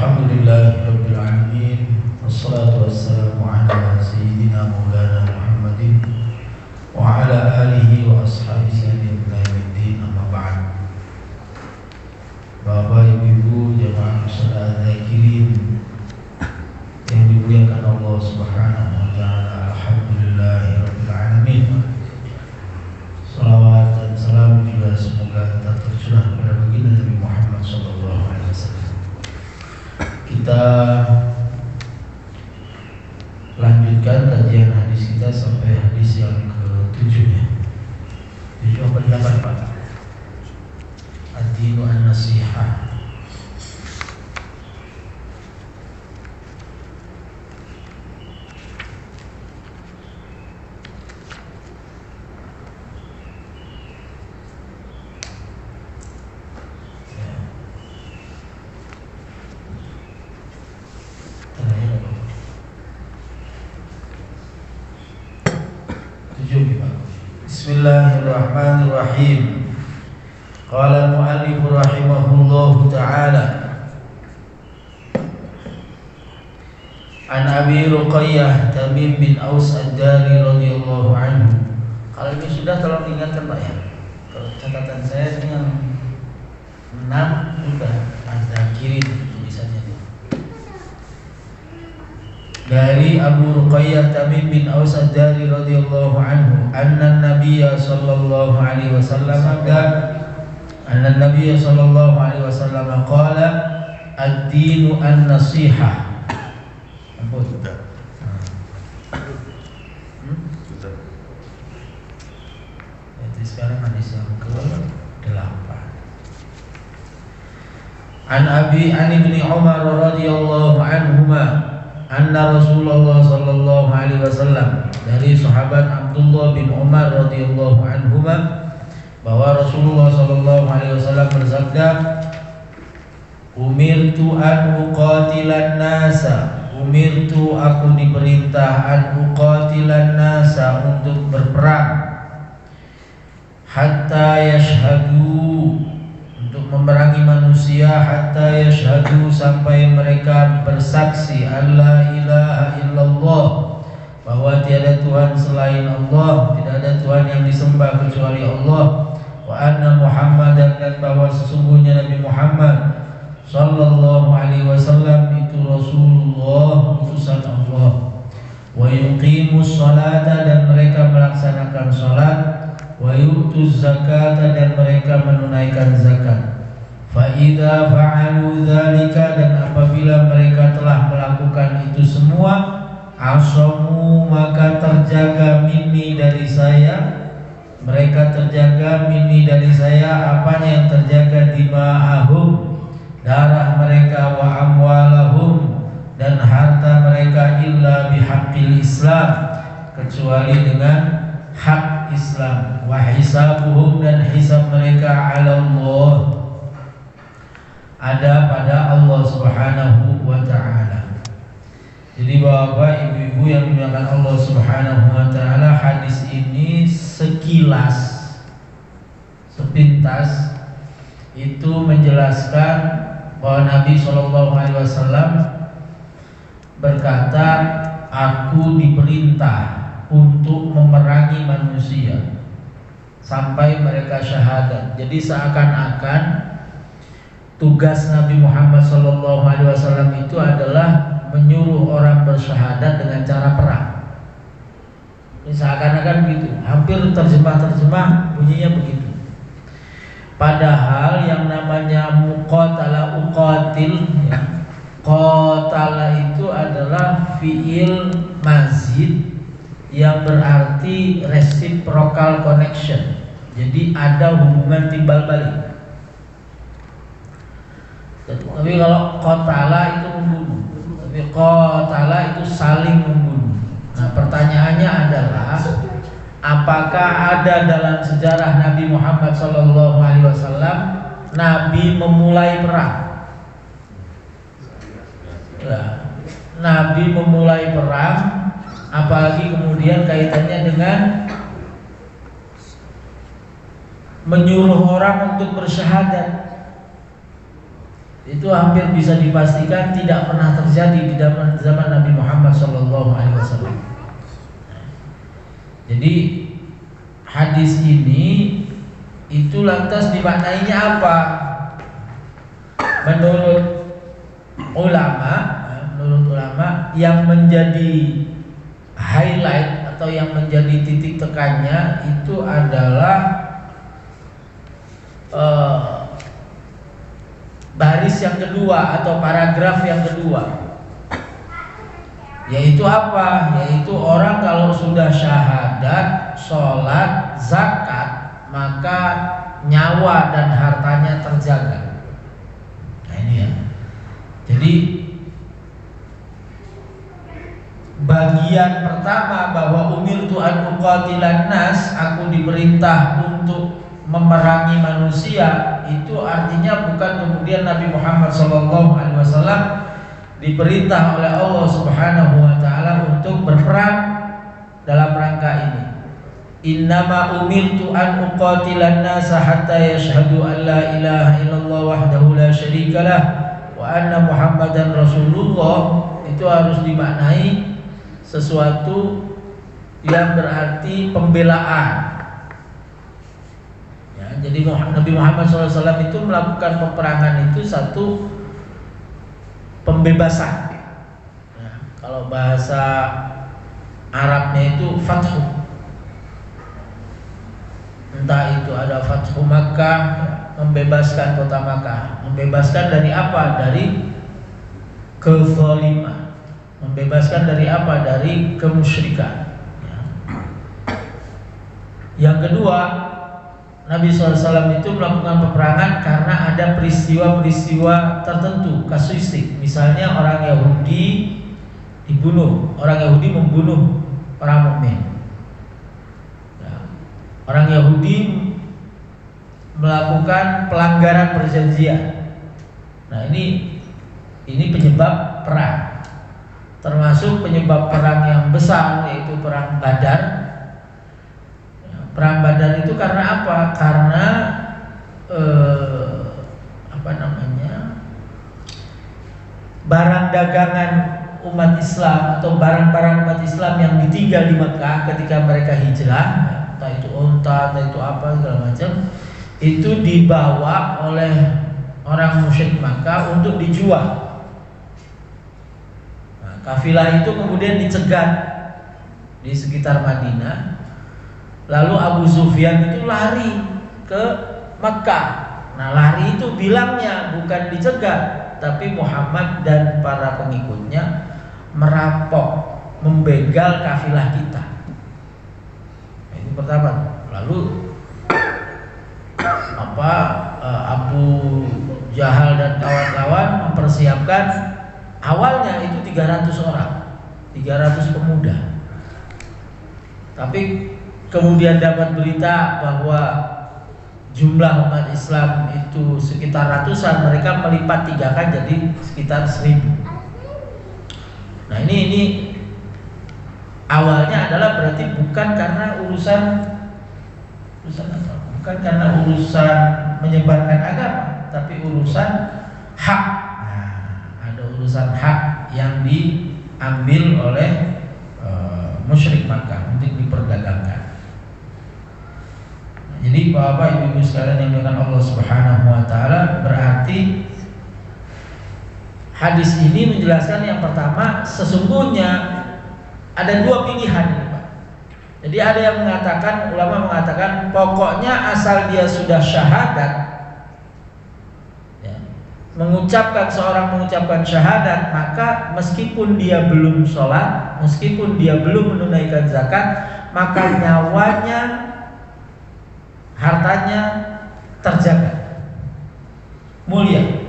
Alhamdulillahi Rabbil Alamin. Wassalatu wassalamu ala Sayyidina Maulana Muhammadin wa ala alihi wa ashabihi sayyidina Yawmiddin, amma ba'd. Bapak, ibu-ibu, jamaah muslimin zakirin yang dimuliakan Allah Subhanahu wa ta'ala, Alhamdulillahi Rabbil Alamin. Salawat dan salam juga semoga tetap tercurah kepada baginda Nabi Muhammad sallallahu alaihi wasallam. Kita lanjutkan kajian hadis kita sampai hadis yang ke-7 ya. 7 apa 8 Pak? Ad-dinu an-nasihah. Bismillahirrahmanirrahim. Qala al-mu'allif rahimahullahu ta'ala an Abi Ruqayyah Tamim bin Aus ad-Dari radhiyallahu anhu. Kalau ini sudah tolong diingatkan Pak ya. Kalau catatan saya ini yang 6 sudah ada kiri tulisannya. Dari Abu Ruqayyah Tamim bin Aus ad-Dari radhiyallahu anhu anna Nabiyya sallallahu alaihi wasallam qala ad-dinu an-nasihah. Apa sudah? Jadi sekarang hadis yang ke-8. An Ibni Umar radhiyallahu anhuma anna Rasulullah sallallahu alaihi wasallam, dari sahabat Abdullah bin Umar radhiyallahu anhuma, bahwa Rasulullah sallallahu alaihi wasallam bersabda, umirtu an uqatilan nasa, umirtu aku diperintah an uqatilan nasa untuk berperang, hatta yashhadu, untuk memerangi manusia, hatta yashhadu, sampai mereka bersaksi alla ilaha illallah, bahwa tiada Tuhan selain Allah, tidak ada Tuhan yang disembah kecuali Allah, wa anna Muhammadan, dan bahwa sesungguhnya Nabi Muhammad sallallahu alaihi wasallam itu Rasulullah, utusan Allah, wa yuqimus salata, dan mereka melaksanakan salat, wa yu'tuz zakata, dan mereka menunaikan zakat. Fa idza fa'alu dzalika, dan apabila mereka telah melakukan itu semua, asamu, maka terjaga minni, dari saya, mereka terjaga minni, dari saya. Apanya yang terjaga? Dima'ahum, darah mereka, wa amwalahum, dan harta mereka, illa bihaqqil Islam, kecuali dengan hak Islam, wa hisabuhum, dan hisab mereka, ala Allah, ada pada Allah Subhanahu wa ta'ala. Jadi Bapak Ibu-ibu yang dimuliakan Allah Subhanahu wa ta'ala, hadis ini sekilas, sepintas itu menjelaskan bahwa Nabi SAW berkata, aku diperintah untuk memerangi manusia sampai mereka syahadat. Jadi seakan-akan tugas Nabi Muhammad SAW itu adalah menyuruh orang bersyahadat dengan cara perang. Ini seakan-akan begitu. Hampir terjemah bunyinya begitu. Padahal yang namanya muqatala, uqatil ya, qatala itu adalah fiil mazid yang berarti reciprocal connection. Jadi ada hubungan timbal balik. Tapi kalau qatala itu membunuh, tapi qatala itu saling membunuh. Nah, pertanyaannya adalah, apakah ada dalam sejarah Nabi Muhammad SAW Nabi memulai perang? Nah, Nabi memulai perang, apalagi kemudian kaitannya dengan menyuruh orang untuk bersyahadat. itu hampir bisa dipastikan tidak pernah terjadi di zaman Nabi Muhammad SAW. Jadi hadis ini itu lantas dimaknainya apa? Menurut ulama yang menjadi highlight atau yang menjadi titik tekannya itu adalah baris yang kedua atau paragraf yang kedua, yaitu apa? Yaitu orang kalau sudah syahadat, sholat, zakat, maka nyawa dan hartanya terjaga. Nah ini ya. Jadi bagian pertama bahwa umirtu an uqatilan nas, aku diperintah untuk memerangi manusia, itu artinya bukan kemudian Nabi Muhammad SAW diperintah oleh Allah Subhanahu wa taala untuk berperang dalam rangka ini. Innama umirtu an uqatilan nas hatta yashhadu an la ilaha illallah wahdahu la syarikalah wa anna Muhammadan Rasulullah. Itu harus dimaknai sesuatu yang berarti pembelaan. Ya, jadi Nabi Muhammad SAW itu melakukan peperangan itu satu pembebasan. Ya, kalau bahasa Arabnya itu fathu. Entah itu ada fathu Makkah, membebaskan kota Makkah. Membebaskan dari apa? Dari kezaliman. Membebaskan dari apa? Dari kemusyrikan. Ya. Yang kedua, Nabi SAW itu melakukan peperangan karena ada peristiwa-peristiwa tertentu, kasuistik. Misalnya orang Yahudi dibunuh, orang Yahudi membunuh orang mukmin. Ya. Orang Yahudi melakukan pelanggaran perjanjian. Nah ini penyebab perang. Termasuk penyebab perang yang besar, yaitu perang Badar. Perang Badar itu karena apa? Karena barang dagangan umat Islam atau barang-barang umat Islam yang ditinggal di Mekah ketika mereka hijrah, entah itu unta, entah itu apa segala macam, itu dibawa oleh orang musyrik Makkah untuk dijual. Kafilah itu kemudian dicegat di sekitar Madinah. Lalu Abu Sufyan itu lari ke Mekah. Nah lari itu bilangnya bukan dicegat, tapi Muhammad dan para pengikutnya merampok, membegal kafilah kita. Nah, itu pertama. Lalu Abu Jahal dan kawan-kawan mempersiapkan. Awalnya itu 300 orang, 300 pemuda. Tapi kemudian dapat berita bahwa jumlah umat Islam itu sekitar ratusan, mereka melipat 3 kan jadi sekitar 1000. Nah ini awalnya adalah berarti bukan karena urusan apa? Bukan karena urusan menyebarkan agama, tapi urusan hak. Urusan hak yang diambil oleh musyrik Makkah untuk diperdagangkan. Jadi Bapak Ibu sekalian yang dimuliakan Allah Subhanahu wa taala, berarti hadis ini menjelaskan yang pertama, sesungguhnya ada 2 pilihan ini, Pak. Jadi ada yang mengatakan, ulama mengatakan pokoknya asal dia sudah syahadat, seorang mengucapkan syahadat, maka meskipun dia belum sholat, meskipun dia belum menunaikan zakat, maka nyawanya, hartanya terjaga, mulia.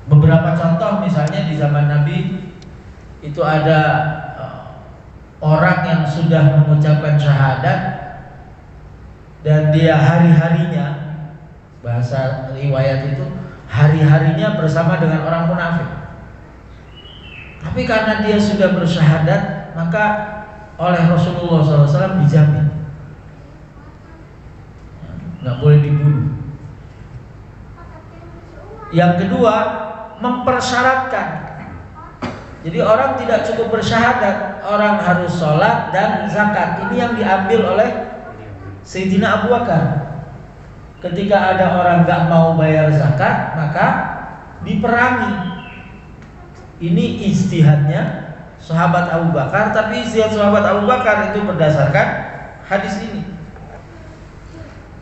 Beberapa contoh, misalnya di zaman Nabi itu ada orang yang sudah mengucapkan syahadat dan dia hari-harinya, bahasa riwayat itu hari-harinya bersama dengan orang munafik. Tapi karena dia sudah bersyahadat, maka oleh Rasulullah SAW dijamin. nggak boleh dibunuh. Yang kedua, mempersyaratkan. Jadi orang tidak cukup bersyahadat, orang harus sholat dan zakat. Ini yang diambil oleh Sayyidina Abu Bakar. Ketika ada orang nggak mau bayar zakat, maka diperangi. Ini ijtihadnya sahabat Abu Bakar, tapi ijtihad sahabat Abu Bakar itu berdasarkan hadis ini.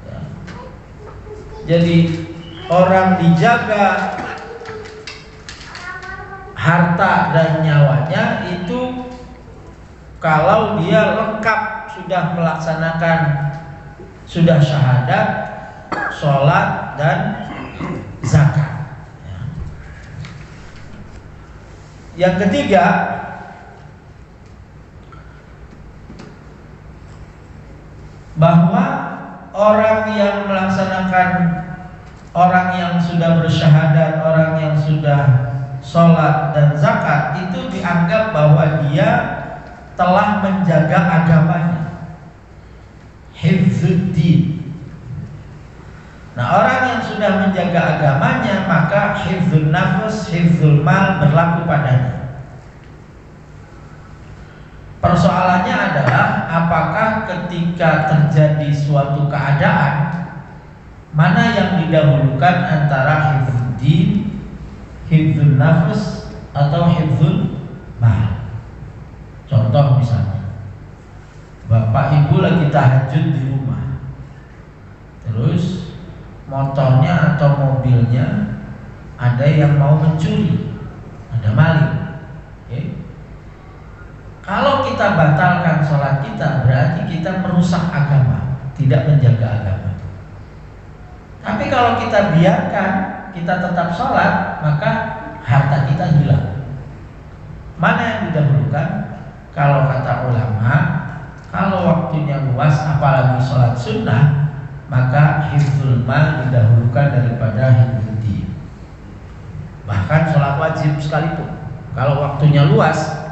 Ya. Jadi orang dijaga harta dan nyawanya itu kalau dia lengkap sudah melaksanakan, sudah syahadat, sholat dan zakat. Yang ketiga, bahwa orang yang melaksanakan, orang yang sudah bersyahadat, orang yang sudah sholat dan zakat itu dianggap bahwa dia telah menjaga agamanya, hifzuddin. Nah, orang yang sudah menjaga agamanya maka hifzul nafs, hifzul mal berlaku padanya. Persoalannya adalah apakah ketika terjadi suatu keadaan, mana yang didahulukan antara hifzuddin, hifzul nafs atau hifzul mal. Contoh misalnya, bapak ibu lagi tahajud di rumah, terus motornya atau mobilnya ada yang mau mencuri, ada maling. Kalau kita batalkan sholat kita, berarti kita merusak agama, tidak menjaga agama. Tapi kalau kita biarkan, kita tetap sholat, maka harta kita hilang. Mana yang didahulukan? Kalau kata ulama, kalau waktunya luas apalagi sholat sunnah, maka hifzul mal didahulukan daripada hifzul din. Bahkan sholat wajib sekalipun, kalau waktunya luas.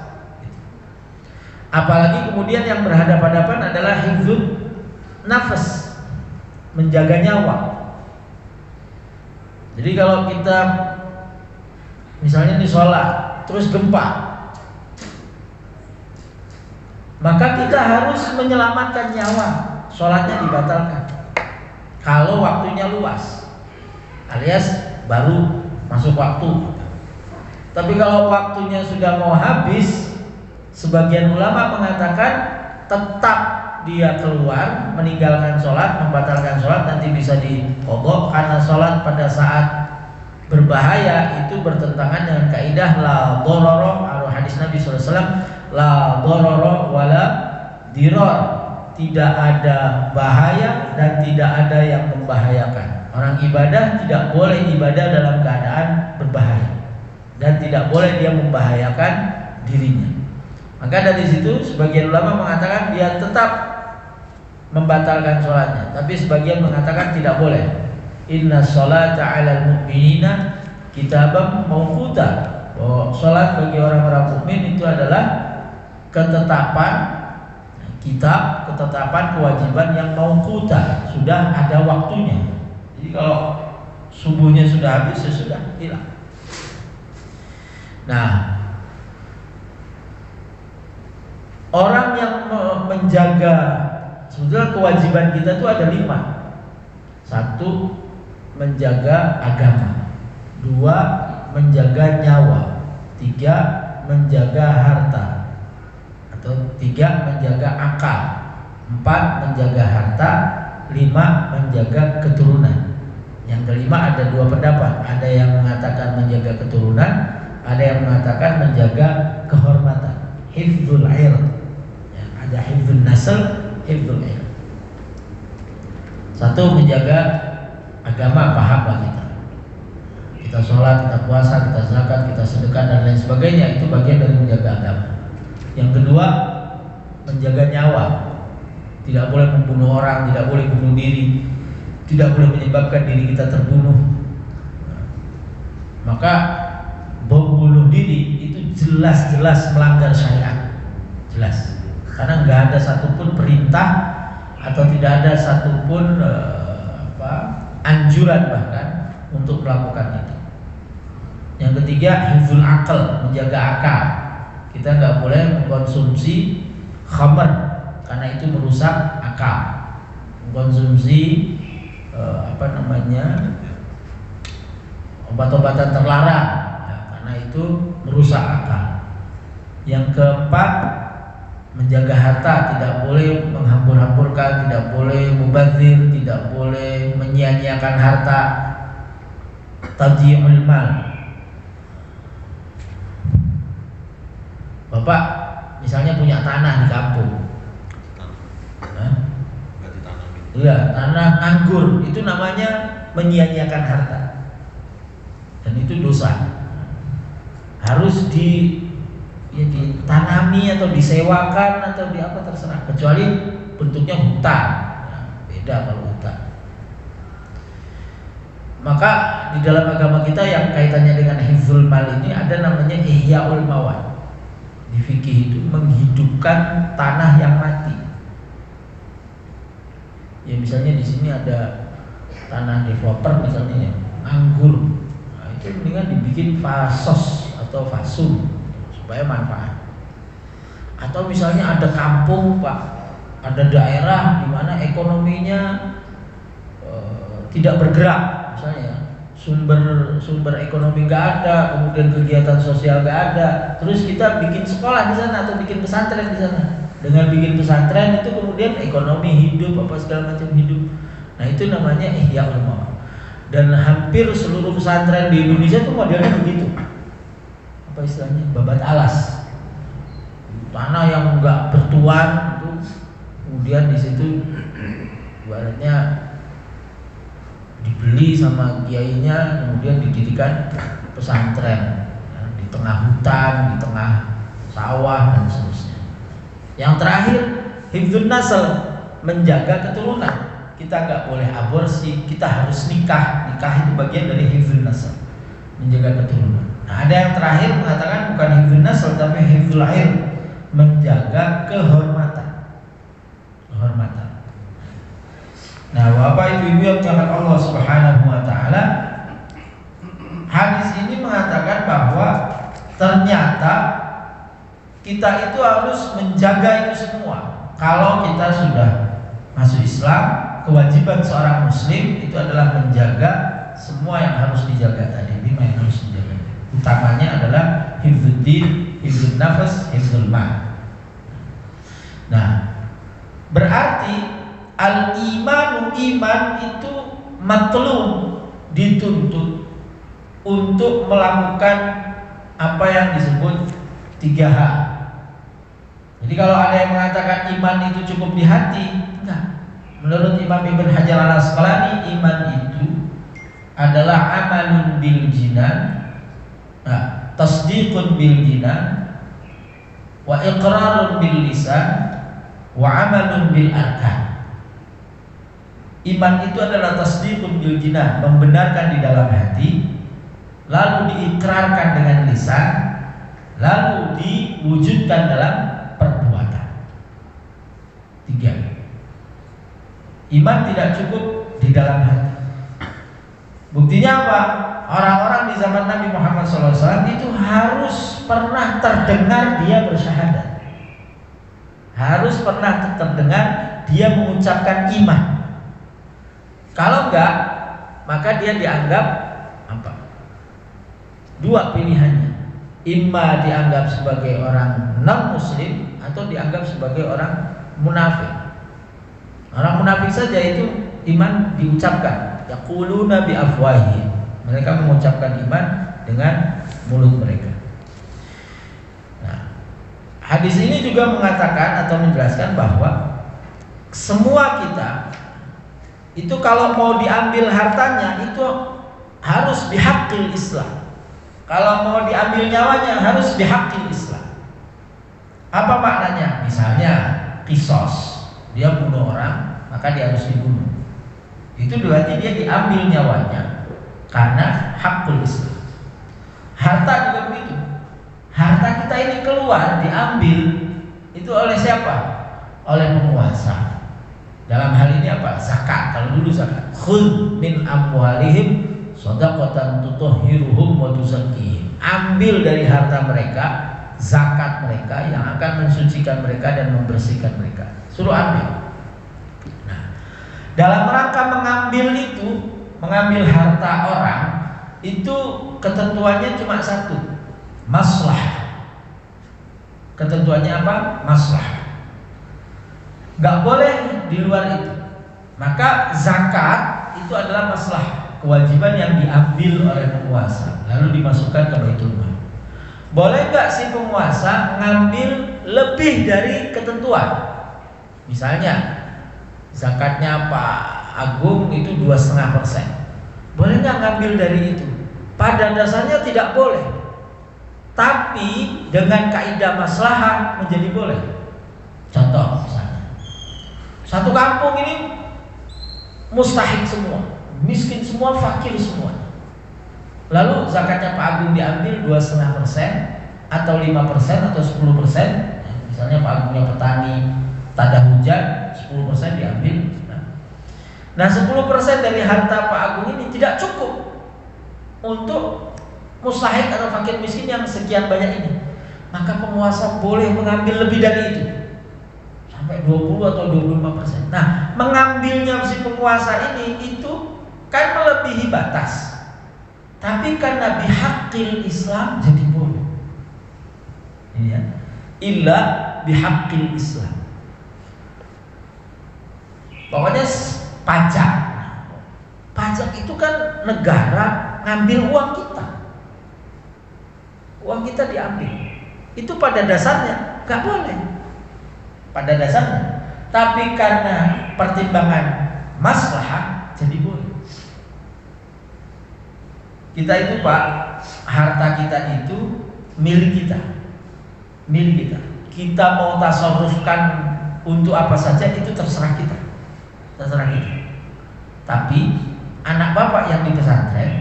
Apalagi kemudian yang berhadapan-hadapan adalah hifzul nafas, menjaga nyawa. Jadi kalau kita misalnya di sholat terus gempa, maka kita harus menyelamatkan nyawa, sholatnya dibatalkan kalau waktunya luas, alias baru masuk waktu. Tapi kalau waktunya sudah mau habis, sebagian ulama mengatakan tetap dia keluar, meninggalkan sholat, membatalkan sholat, nanti bisa diqadha, karena sholat pada saat berbahaya itu bertentangan dengan kaidah la dharara, atau hadis Nabi SAW, la dharara wala dirar, tidak ada bahaya dan tidak ada yang membahayakan. Orang ibadah tidak boleh ibadah dalam keadaan berbahaya dan tidak boleh dia membahayakan dirinya. Maka dari situ sebagian ulama mengatakan dia tetap membatalkan sholatnya, tapi sebagian mengatakan tidak boleh. Inna sholata 'alal mu'minina kitabam mawquta. Bahwa sholat bagi orang-orang mukmin itu adalah ketetapan kitab, ketetapan kewajiban yang mawquta, sudah ada waktunya. Jadi kalau subuhnya sudah habis, ya sudah hilang. Nah, orang yang menjaga, sebetulnya kewajiban kita itu ada 5. 1, menjaga agama. 2, menjaga nyawa. 3, menjaga harta. Atau 3, menjaga akal. 4, menjaga harta. 5, menjaga keturunan. Yang kelima ada 2 pendapat. Ada yang mengatakan menjaga keturunan, ada yang mengatakan menjaga kehormatan. Hifdzul 'ird. Ada hifdzul nasl, hifdzul 'ird. 1, menjaga agama, pahamlah kita. Kita sholat, kita puasa, kita zakat, kita sedekah dan lain sebagainya, itu bagian dari menjaga agama. Yang kedua, menjaga nyawa. Tidak boleh membunuh orang, tidak boleh bunuh diri, tidak boleh menyebabkan diri kita terbunuh. Maka bom bunuh diri itu jelas-jelas melanggar syariat, jelas. Karena nggak ada satupun perintah atau tidak ada satupun anjuran bahkan untuk melakukan itu. Yang ketiga, hifzul akal, menjaga akal. Kita nggak boleh mengkonsumsi khamr karena itu merusak akal. Mengkonsumsi obat-obatan terlarang ya, karena itu merusak akal. Yang keempat, menjaga harta, tidak boleh menghambur-hamburkan, tidak boleh mubadzir, tidak boleh menyia-nyiakan harta. Tadhiyul mal. Bapak misalnya punya tanah di kampung. Iya, tanah anggur, itu namanya menyia-nyiakan harta. Dan itu dosa. Harus ditanami atau disewakan atau di apa terserah, kecuali bentuknya hutan. Nah, beda kalau hutan. Maka di dalam agama kita yang kaitannya dengan hifzul mal ini ada namanya ihya'ul mawad. Di fikih itu menghidupkan tanah yang mati. Ya misalnya di sini ada tanah developer misalnya ya, anggur. Nah, itu mendingan dibikin fasos atau fasum supaya manfaat. Atau misalnya ada kampung Pak, ada daerah di mana ekonominya tidak bergerak, misalnya sumber ekonomi nggak ada, kemudian kegiatan sosial nggak ada, terus kita bikin sekolah di sana atau bikin pesantren di sana. Dengan bikin pesantren itu kemudian ekonomi hidup, apa segala macam hidup. Nah itu namanya ihya'ul mawad. Dan hampir seluruh pesantren di Indonesia itu modelnya begitu. Apa istilahnya? Babat alas. Tanah yang enggak bertuan itu, kemudian di situ ibaratnya dibeli sama kiainya, kemudian didirikan pesantren ya, di tengah hutan, di tengah sawah dan seterusnya. Yang terakhir, hifdzun nasl, menjaga keturunan. Kita nggak boleh aborsi, kita harus nikah. Nikah itu bagian dari hifdzun nasl, menjaga keturunan. Nah, ada yang terakhir mengatakan bukan hifdzun nasl tapi hifdzul ilm, menjaga kehormatan. Kehormatan. Nah, Bapak Ibu yang dirahmati Allah Subhanahu wa taala, hadis ini mengatakan bahwa ternyata kita itu harus menjaga itu semua. Kalau kita sudah masuk Islam, kewajiban seorang muslim itu adalah menjaga semua yang harus dijaga tadi, 5 yang harus dijaga. Utamanya adalah hifdzuddin, hifdzun nafas, hifdzul mal. Nah, berarti al-imanu, iman itu matlub, dituntut untuk melakukan apa yang disebut 3H. Jadi kalau ada yang mengatakan iman itu cukup di hati, enggak. Menurut Imam Ibn Hajar al-Asqalani, iman itu adalah amalun bil jinan, tasdiqun bil jinan, wa iqrarun bil lisan, wa amalun bil arkan. Iman itu adalah tasdiqun bil jinan, membenarkan di dalam hati, lalu diikrarkan dengan lisan, lalu diwujudkan dalam perbuatan. 3. Iman tidak cukup di dalam hati. Buktinya apa? Orang-orang di zaman Nabi Muhammad SAW itu harus pernah terdengar dia bersyahadat, harus pernah terdengar dia mengucapkan iman. Kalau enggak, maka dia dianggap apa? 2 pilihannya. Imma dianggap sebagai orang non-muslim atau dianggap sebagai orang munafik. Orang munafik saja itu iman diucapkan, yaquluna bi afwahihim. Mereka mengucapkan iman dengan mulut mereka. Nah, hadis ini juga mengatakan atau menjelaskan bahwa semua kita itu kalau mau diambil hartanya itu harus bihaqqil Islam. Kalau mau diambil nyawanya harus bihaqqil Islam. Apa maknanya? Misalnya qisas, dia bunuh orang, maka dia harus dibunuh. Itu berarti dia diambil nyawanya karena haqqul Islam. Harta juga begitu. Harta kita ini keluar, diambil, itu oleh siapa? Oleh penguasa. Dalam hal ini apa? Zakat. Kalau dulu zakat, khudz min amwalihim shadaqatan tutahhiruhum wa tuzakkihim. Ambil dari harta mereka zakat mereka yang akan mensucikan mereka dan membersihkan mereka. Suruh ambil. Nah, dalam rangka mengambil harta orang itu ketentuannya cuma satu, maslahah. Ketentuannya apa? Maslahah. Gak boleh di luar itu. Maka zakat itu adalah maslahah, kewajiban yang diambil oleh penguasa lalu dimasukkan ke Baitul Mal. Boleh gak si penguasa ngambil lebih dari ketentuan? Misalnya zakatnya Pak Agung itu 2,5%. Boleh gak ngambil dari itu? Pada dasarnya tidak boleh, tapi dengan kaidah maslahah menjadi boleh. Contoh misalnya, satu kampung ini mustahik semua, miskin semua, fakir semua. Lalu zakatnya Pak Agung diambil 2,5% atau 5% atau 10%. Misalnya Pak Agungnya petani, tak ada hujan, 10% diambil. Nah 10% dari harta Pak Agung ini tidak cukup untuk mustahik atau fakir miskin yang sekian banyak ini. Maka penguasa boleh mengambil lebih dari itu, sampai 20 atau 25%. Nah, mengambilnya si penguasa ini itu kan melebihi batas. Tapi karena bihaqqil Islam jadi boleh. Iya. Illa bihaqqil Islam. Pokoknya pajak. Pajak itu kan negara ngambil uang kita. Uang kita diambil. Itu pada dasarnya nggak boleh. Pada dasarnya. Tapi karena pertimbangan maslahah jadi boleh. Kita itu Pak, harta kita itu milik kita. Milik kita. Kita mau tasarrufkan untuk apa saja itu terserah kita. Terserah kita. Tapi anak bapak yang di pesantren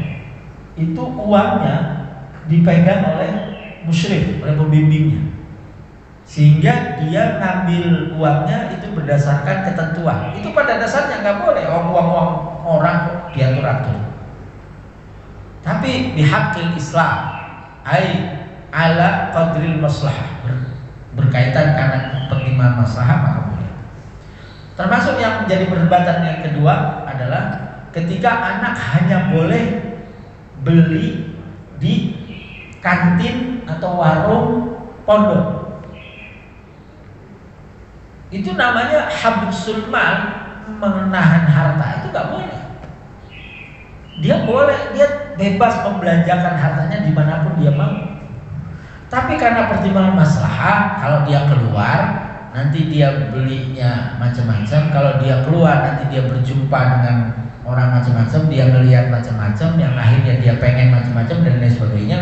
itu uangnya dipegang oleh musyrif, oleh pembimbingnya. Sehingga dia ngambil uangnya itu berdasarkan ketentuan. Itu pada dasarnya nggak boleh uang orang diatur-atur. Tapi bihaqqil Islam, ai ala qadril maslahah, berkaitan karena pertimbangan maslahah maka boleh. Termasuk yang menjadi perdebatan yang kedua adalah ketika anak hanya boleh beli di kantin atau warung pondok. Itu namanya habsul mal, menahan harta, itu nggak boleh. Dia boleh, dia bebas membelanjakan hartanya dimanapun dia mau. Tapi karena pertimbangan maslahah, kalau dia keluar nanti dia belinya macam-macam. Kalau dia keluar nanti dia berjumpa dengan orang macam-macam, dia melihat macam-macam, yang akhirnya dia pengen macam-macam dan lain sebagainya.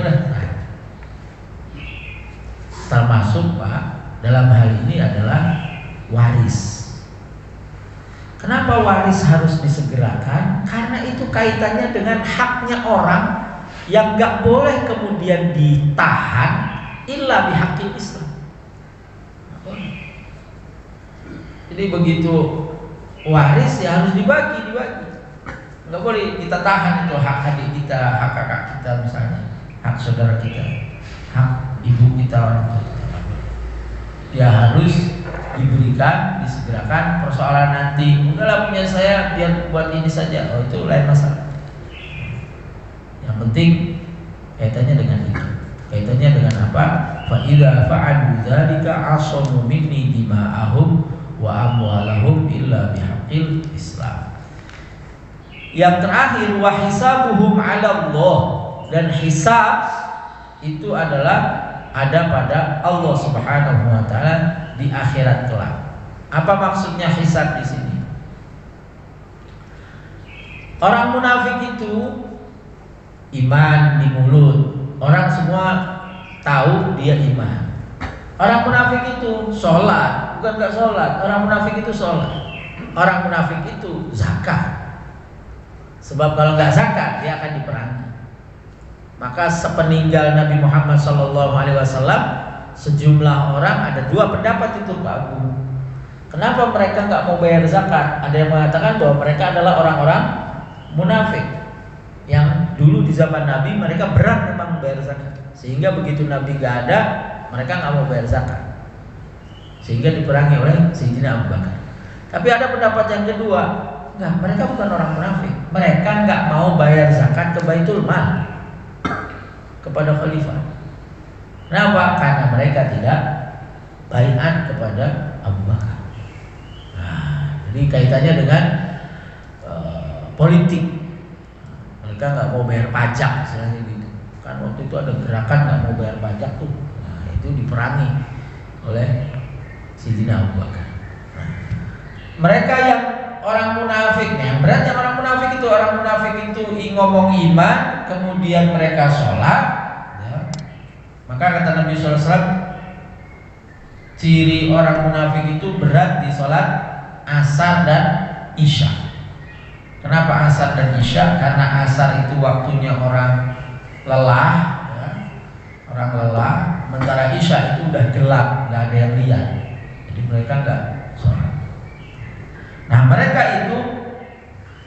Termasuk Pak dalam hal ini adalah waris. Kenapa waris harus disegerakan? Karena itu kaitannya dengan haknya orang yang gak boleh kemudian ditahan illa bihaqqil Islam. Jadi begitu waris ya harus dibagi. Gak boleh kita tahan itu hak adik kita, hak kakak kita misalnya, hak saudara kita, hak ibu kita, orang tua kita. Dia harus diberikan, disegerakan. Persoalan nanti udahlah punya saya biar buat ini saja, oh itu lain masalah. Yang penting kaitannya dengan itu. Kaitannya dengan apa? Fa idza fa'alu dzalika asamu minni dima'ahum wa amwalahum illa bihaqqil Islam. Yang terakhir wa hisabuhum 'ala Allah, dan hisab itu adalah ada pada Allah Subhanahu wa taala di akhirat kelak. Apa maksudnya hisab di sini? Orang munafik itu iman di mulut. Orang semua tahu dia iman. Orang munafik itu sholat, bukan enggak sholat. Orang munafik itu sholat. Orang munafik itu zakat. Sebab kalau enggak zakat dia akan diperangi. Maka sepeninggal Nabi Muhammad SAW, sejumlah orang, ada dua pendapat itu Pak Abu. Kenapa mereka nggak mau bayar zakat? Ada yang mengatakan bahwa mereka adalah orang-orang munafik yang dulu di zaman Nabi mereka berat memang bayar zakat, sehingga begitu Nabi nggak ada, mereka nggak mau bayar zakat, sehingga diperangi oleh Sayyidina Abu Bakar. Tapi ada pendapat yang kedua, nggak, mereka bukan orang munafik, mereka nggak mau bayar zakat ke Baitul Mal, kepada khalifah. Kenapa? Karena mereka tidak baiat kepada Abu Bakar. Nah, jadi kaitannya dengan politik. Mereka nggak mau bayar pajak, istilahnya gitu. Kan waktu itu ada gerakan nggak mau bayar pajak tuh. Nah, itu diperangi oleh Sayyidina Abu Bakar. Nah, mereka yang orang munafik, yang beratnya orang munafik itu ngomong iman, kemudian mereka sholat. Ya. Maka kata Nabi SAW, ciri orang munafik itu berat di sholat asar dan isya. Kenapa asar dan isya? Karena asar itu waktunya orang lelah, ya. Orang lelah. Sementara isya itu udah gelap, nggak ada yang lihat. Jadi mereka nggak sholat. Nah, mereka itu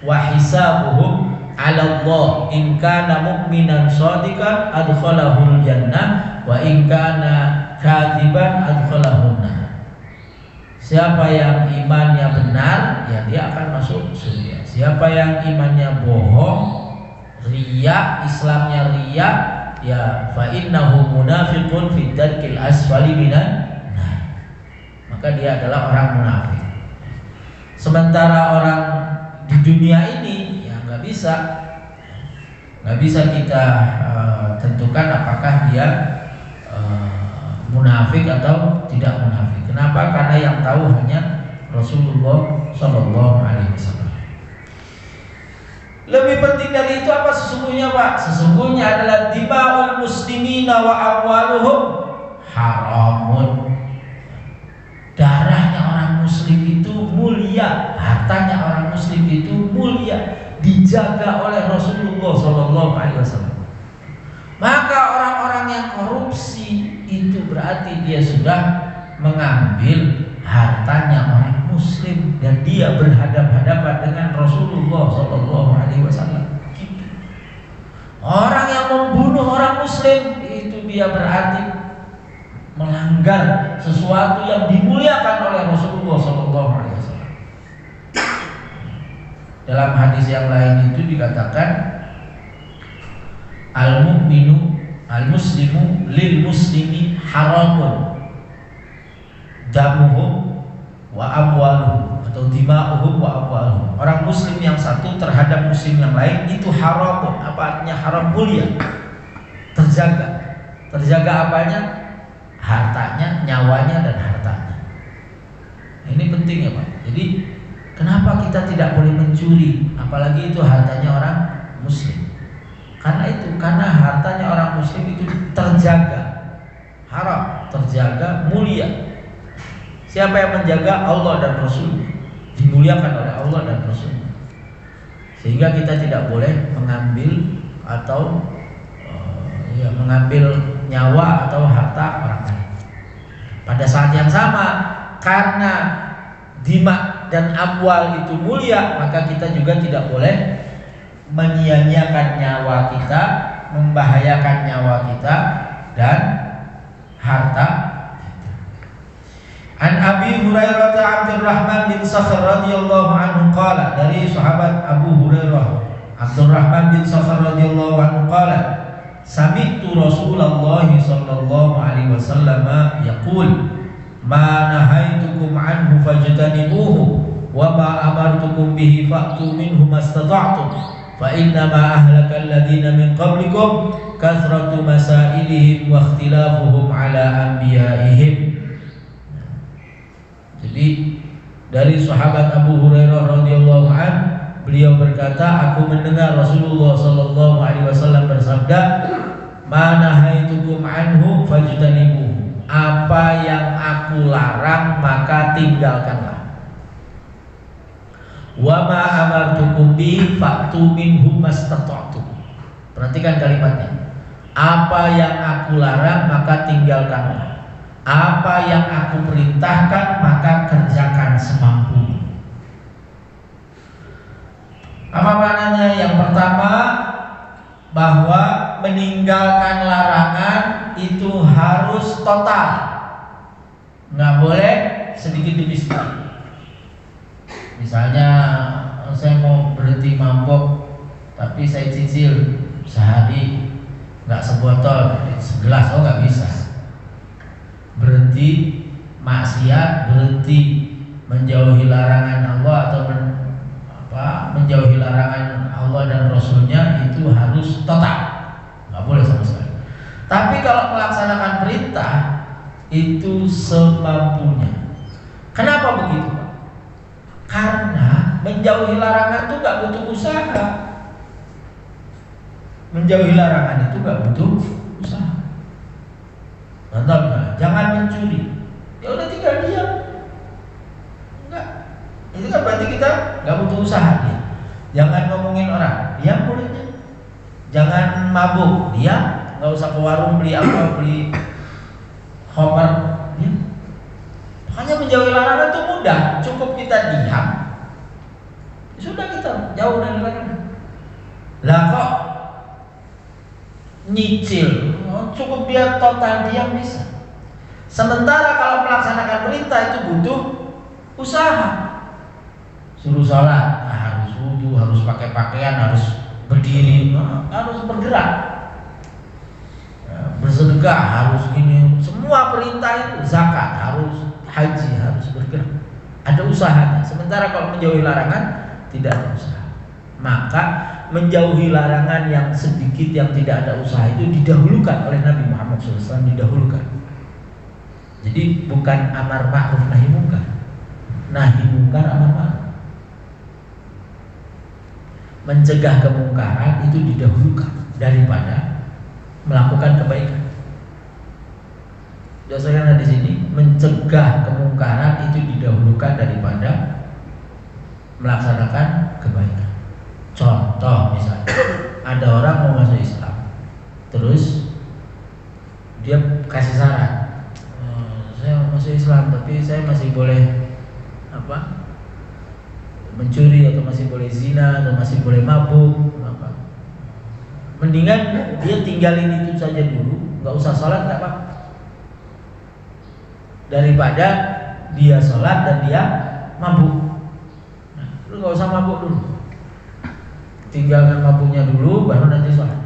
wahisabuhum 'ala Allah in kana mu'minan shadiqan adkhalahul jannah wa in kana kadziban adkhalahun nar. Siapa yang imannya benar, ya dia akan masuk surga. Siapa yang imannya bohong, riya, Islamnya riya, ya fa innahu munafiqun fid darkil asfali minan nar. Maka dia adalah orang munafik. Sementara orang di dunia ini ya nggak bisa kita tentukan apakah dia munafik atau tidak munafik. Kenapa? Karena yang tahu hanya Rasulullah Shallallahu Alaihi Wasallam. Lebih penting dari itu apa sesungguhnya, Pak? Sesungguhnya adalah dima'ul muslimina wa amwaluhum haramun. Darahnya orang muslim itu mulia, hartanya orang muslim itu mulia, dijaga oleh Rasulullah Shallallahu Alaihi Wasallam. Maka orang-orang yang korupsi itu berarti dia sudah mengambil hartanya orang muslim dan dia berhadapan-hadapan dengan Rasulullah Shallallahu Alaihi Wasallam. Orang yang membunuh orang muslim itu dia berarti melanggar sesuatu yang dimuliakan oleh Rasulullah Shallallahu Alaihi Wasallam. Dalam hadis yang lain itu dikatakan al-mu'minu al-muslimu lil muslimi haramun damuhum wa amwaluhum atau dima'uhum wa amwaluhum. Orang muslim yang satu terhadap muslim yang lain itu haramun. Apa artinya haram? Mulia, terjaga. Terjaga apanya? Hartanya, nyawanya dan hartanya. Ini penting ya Pak. Jadi kenapa kita tidak boleh mencuri, apalagi itu hartanya orang muslim? Karena hartanya orang muslim itu terjaga, haram, terjaga, mulia. Siapa yang menjaga? Allah dan Rasul, dimuliakan oleh Allah dan Rasul. Sehingga kita tidak boleh mengambil atau mengambil nyawa atau harta orang lain. Pada saat yang sama, karena dima dan amwal itu mulia, maka kita juga tidak boleh menyia-nyiakan nyawa kita, membahayakan nyawa kita dan harta. An Abi Hurairah Abdurrahman bin Sakhr radhiyallahu anhu qala, dari sahabat Abu Hurairah Abdurrahman bin Sakhr radhiyallahu anhu qala, sami'tu Rasulullah sallallahu alaihi wasallam yaqul ma nahaitukum anhu fajtanibuhu wa ma amartukum bihi fa'tu minhu mastata'tum fa inna ma ahlaka alladhina min qablikum kathratu masailihim wa ikhtilafuhum ala anbiya'ihim. Jadi dari sahabat Abu Hurairah radhiyallahu an, beliau berkata, aku mendengar Rasulullah sallallahu alaihi wasallam bersabda, "Ma nahaitukum anhu fajtanibuhu." Apa yang aku larang maka tinggalkanlah. Wa ma amartukum bi fa'tu minhu mastata'tum. Perhatikan kalimatnya. Apa yang aku larang maka tinggalkanlah. Apa yang aku perintahkan maka kerjakan semampumu. Apa maknanya? Yang pertama, bahwa meninggalkan larangan itu harus total, nggak boleh sedikit demi sedikit. Misalnya saya mau berhenti mabok, tapi saya cicil sehari nggak sebotol, segelas, oh nggak bisa. Berhenti maksiat, berhenti menjauhi larangan Allah atau menjauhi larangan Allah dan Rasulnya itu harus total, nggak boleh sama sekali. Tapi kalau melaksanakan perintah itu semampunya. Kenapa begitu, Pak? Karena menjauhi larangan itu nggak butuh usaha. Menjauhi larangan itu nggak butuh usaha. Contoh, jangan mencuri. Ya udah tinggal diam. Enggak. Itu kan berarti kita nggak butuh usaha ya. Jangan ngomongin orang, diam mulutnya. Jangan mabuk, diam. Nggak usah ke warung beli apa, beli homer, diam. Makanya menjauhi larangan itu mudah. Cukup kita diam, sudah kita jauh dari larangan. Lah kok nyicil, cukup biar total diam bisa. Sementara kalau melaksanakan perintah itu butuh usaha. Suruh sholat, harus wudu, harus pakai pakaian, harus berdiri, harus bergerak, bersedekah harus ini. Semua perintah itu, zakat harus, haji harus bergerak. Ada usahanya. Sementara kalau menjauhi larangan tidak ada usaha. Maka menjauhi larangan yang sedikit yang tidak ada usaha itu didahulukan oleh Nabi Muhammad SAW, didahulukan. Jadi bukan amar ma'ruf nahi munkar, nahi munkar amar ma'ruf. Mencegah kemungkaran itu didahulukan daripada melakukan kebaikan. Biasanya di sini mencegah kemungkaran itu didahulukan daripada melaksanakan kebaikan. Contoh misalnya, ada orang mau masuk Islam, terus dia kasih saran, saya mau masuk Islam tapi saya masih boleh mencuri atau masih boleh zina atau masih boleh mabuk, mendingan dia tinggalin itu saja dulu, nggak usah sholat, nggak apa-apa, daripada dia sholat dan dia mabuk. Nah, lu nggak usah mabuk dulu, tinggalkan mabuknya dulu, baru nanti sholat.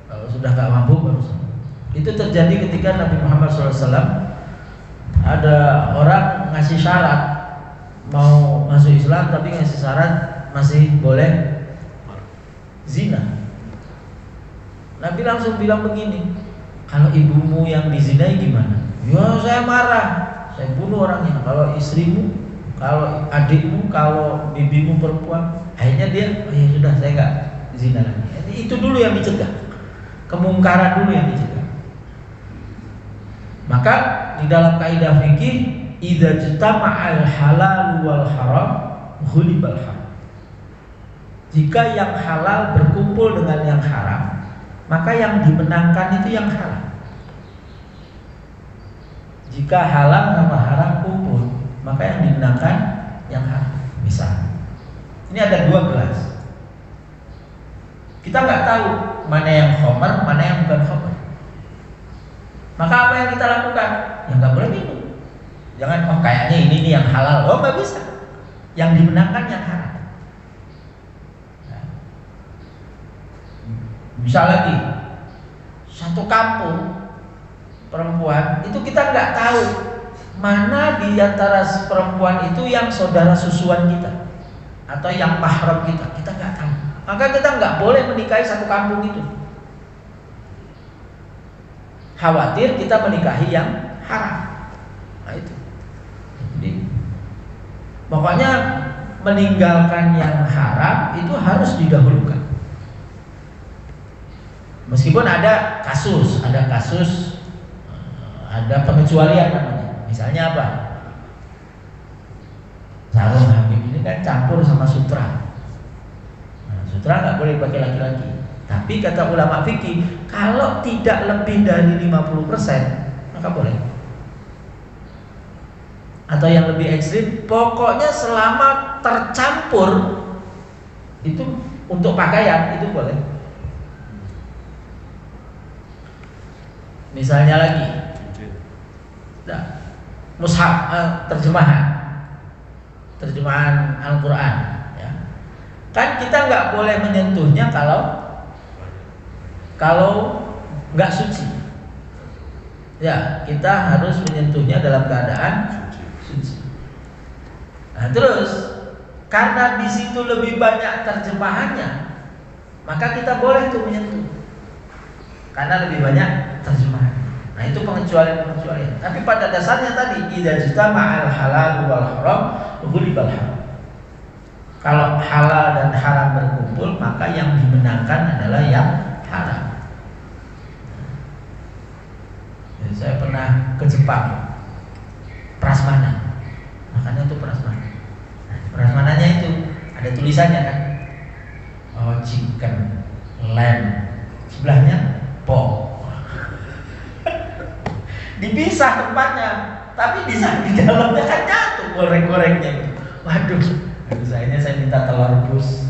Kalau sudah nggak mabuk baru sholat. Itu terjadi ketika Nabi Muhammad SAW ada orang ngasih syarat mau masuk Islam tapi ngasih syarat masih boleh zina. Nabi langsung bilang begini, kalau ibumu yang dizinai gimana? Ya saya marah, saya bunuh orangnya. Kalau istrimu, kalau adikmu, kalau bibimu perempuan, akhirnya dia, oh ya sudah saya nggak zina lagi. Jadi itu dulu yang dicegah, kemungkaran dulu yang dicegah. Maka di dalam kaidah fikih, idza jitama'al halal wal haram ghulibal haram. Jika yang halal berkumpul dengan yang haram, maka yang dimenangkan itu yang halal. Jika halal sama haram kumpul, maka yang dimenangkan yang haram. Misal, ini ada 2 gelas. Kita nggak tahu mana yang khamar, mana yang bukan khamar. Maka apa yang kita lakukan? Ya nggak boleh minum. Jangan, oh kayaknya ini nih yang halal. Oh nggak bisa. Yang dimenangkan yang haram. Nah. Bisa lagi, satu kampung perempuan itu kita nggak tahu mana di antara perempuan itu yang saudara susuan kita atau yang mahram kita. Kita nggak tahu. Maka kita nggak boleh menikahi satu kampung itu. Khawatir kita menikahi yang haram. Nah itu. Jadi, pokoknya meninggalkan yang haram itu harus didahulukan. Meskipun ada kasus, ada pengecualian namanya. Misalnya apa? Sarung Habib ini kan campur sama sutra. Nah, sutra nggak boleh pakai laki-laki. Tapi kata ulama fikih, kalau tidak lebih dari 50%, maka boleh. atau yang lebih ekstrim, pokoknya selama tercampur itu untuk pakaian itu boleh. Misalnya lagi, mushaf, terjemahan Al-Quran, ya. Kan kita nggak boleh menyentuhnya kalau nggak suci. Ya, kita harus menyentuhnya dalam keadaan suci. Nah, terus karena di situ lebih banyak terjemahannya, maka kita boleh tuh menyentuh. Karena lebih banyak terjemahan. Nah, itu pengecualian. Tapi pada dasarnya tadi idza jitama'al halal wal haram ghulibal haram. Kalau halal dan haram berkumpul, maka yang dimenangkan adalah yang haram. Saya pernah ke Jepang, prasmanan, makanya itu prasmanan. Prasmanannya itu ada tulisannya kan, chicken, lamb, sebelahnya pork. Dipisah tempatnya, tapi di dalamnya kan nyatu goreng-gorengnya. Waduh, sayangnya saya minta telur rebus.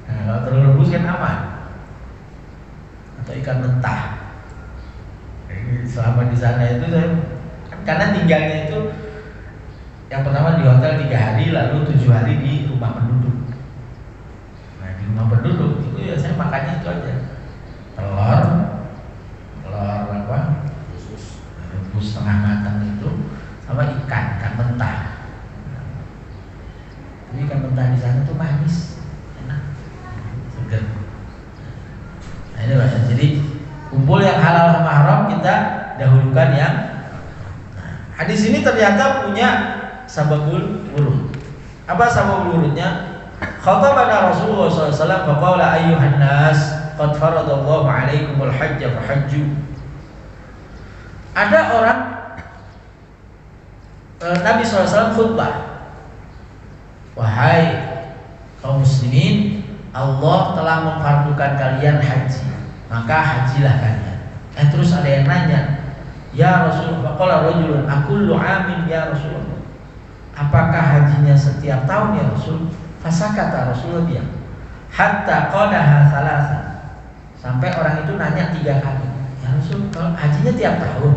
Nah, kalau telur rebus kan aman, atau ikan mentah. Selama di sana itu saya, karena tinggalnya itu yang pertama di hotel 3 hari, lalu 7 hari di rumah penduduk. Nah, di rumah penduduk itu ya saya makannya itu aja, telur apa, rebus setengah matang itu, sama ikan mentah. Jadi ikan mentah di sana tuh manis, enak, segar. Nah, ini Pak. Jadi kumpul yang halal sama haram, kita dahulukan yang. Nah, hadis ini ternyata punya sababul wurud. Apa sababul wurudnya? Khatabana Rasulullah SAW faqala ayyuhan nas qad faradallahu alaikumul hajja fahajju. Ada orang, Nabi SAW khutbah, wahai kaum muslimin, Allah telah memfardukan kalian haji, maka hajilah kalian. Terus ada yang nanya, ya Rasulullah, qala rajulun akullu amin ya Rasulullah, apakah hajinya setiap tahun ya Rasul? Fasakata Rasulullah dia hatta qadaha salasa, sampai orang itu nanya 3 kali, ya Rasul, kalau hajinya tiap tahun?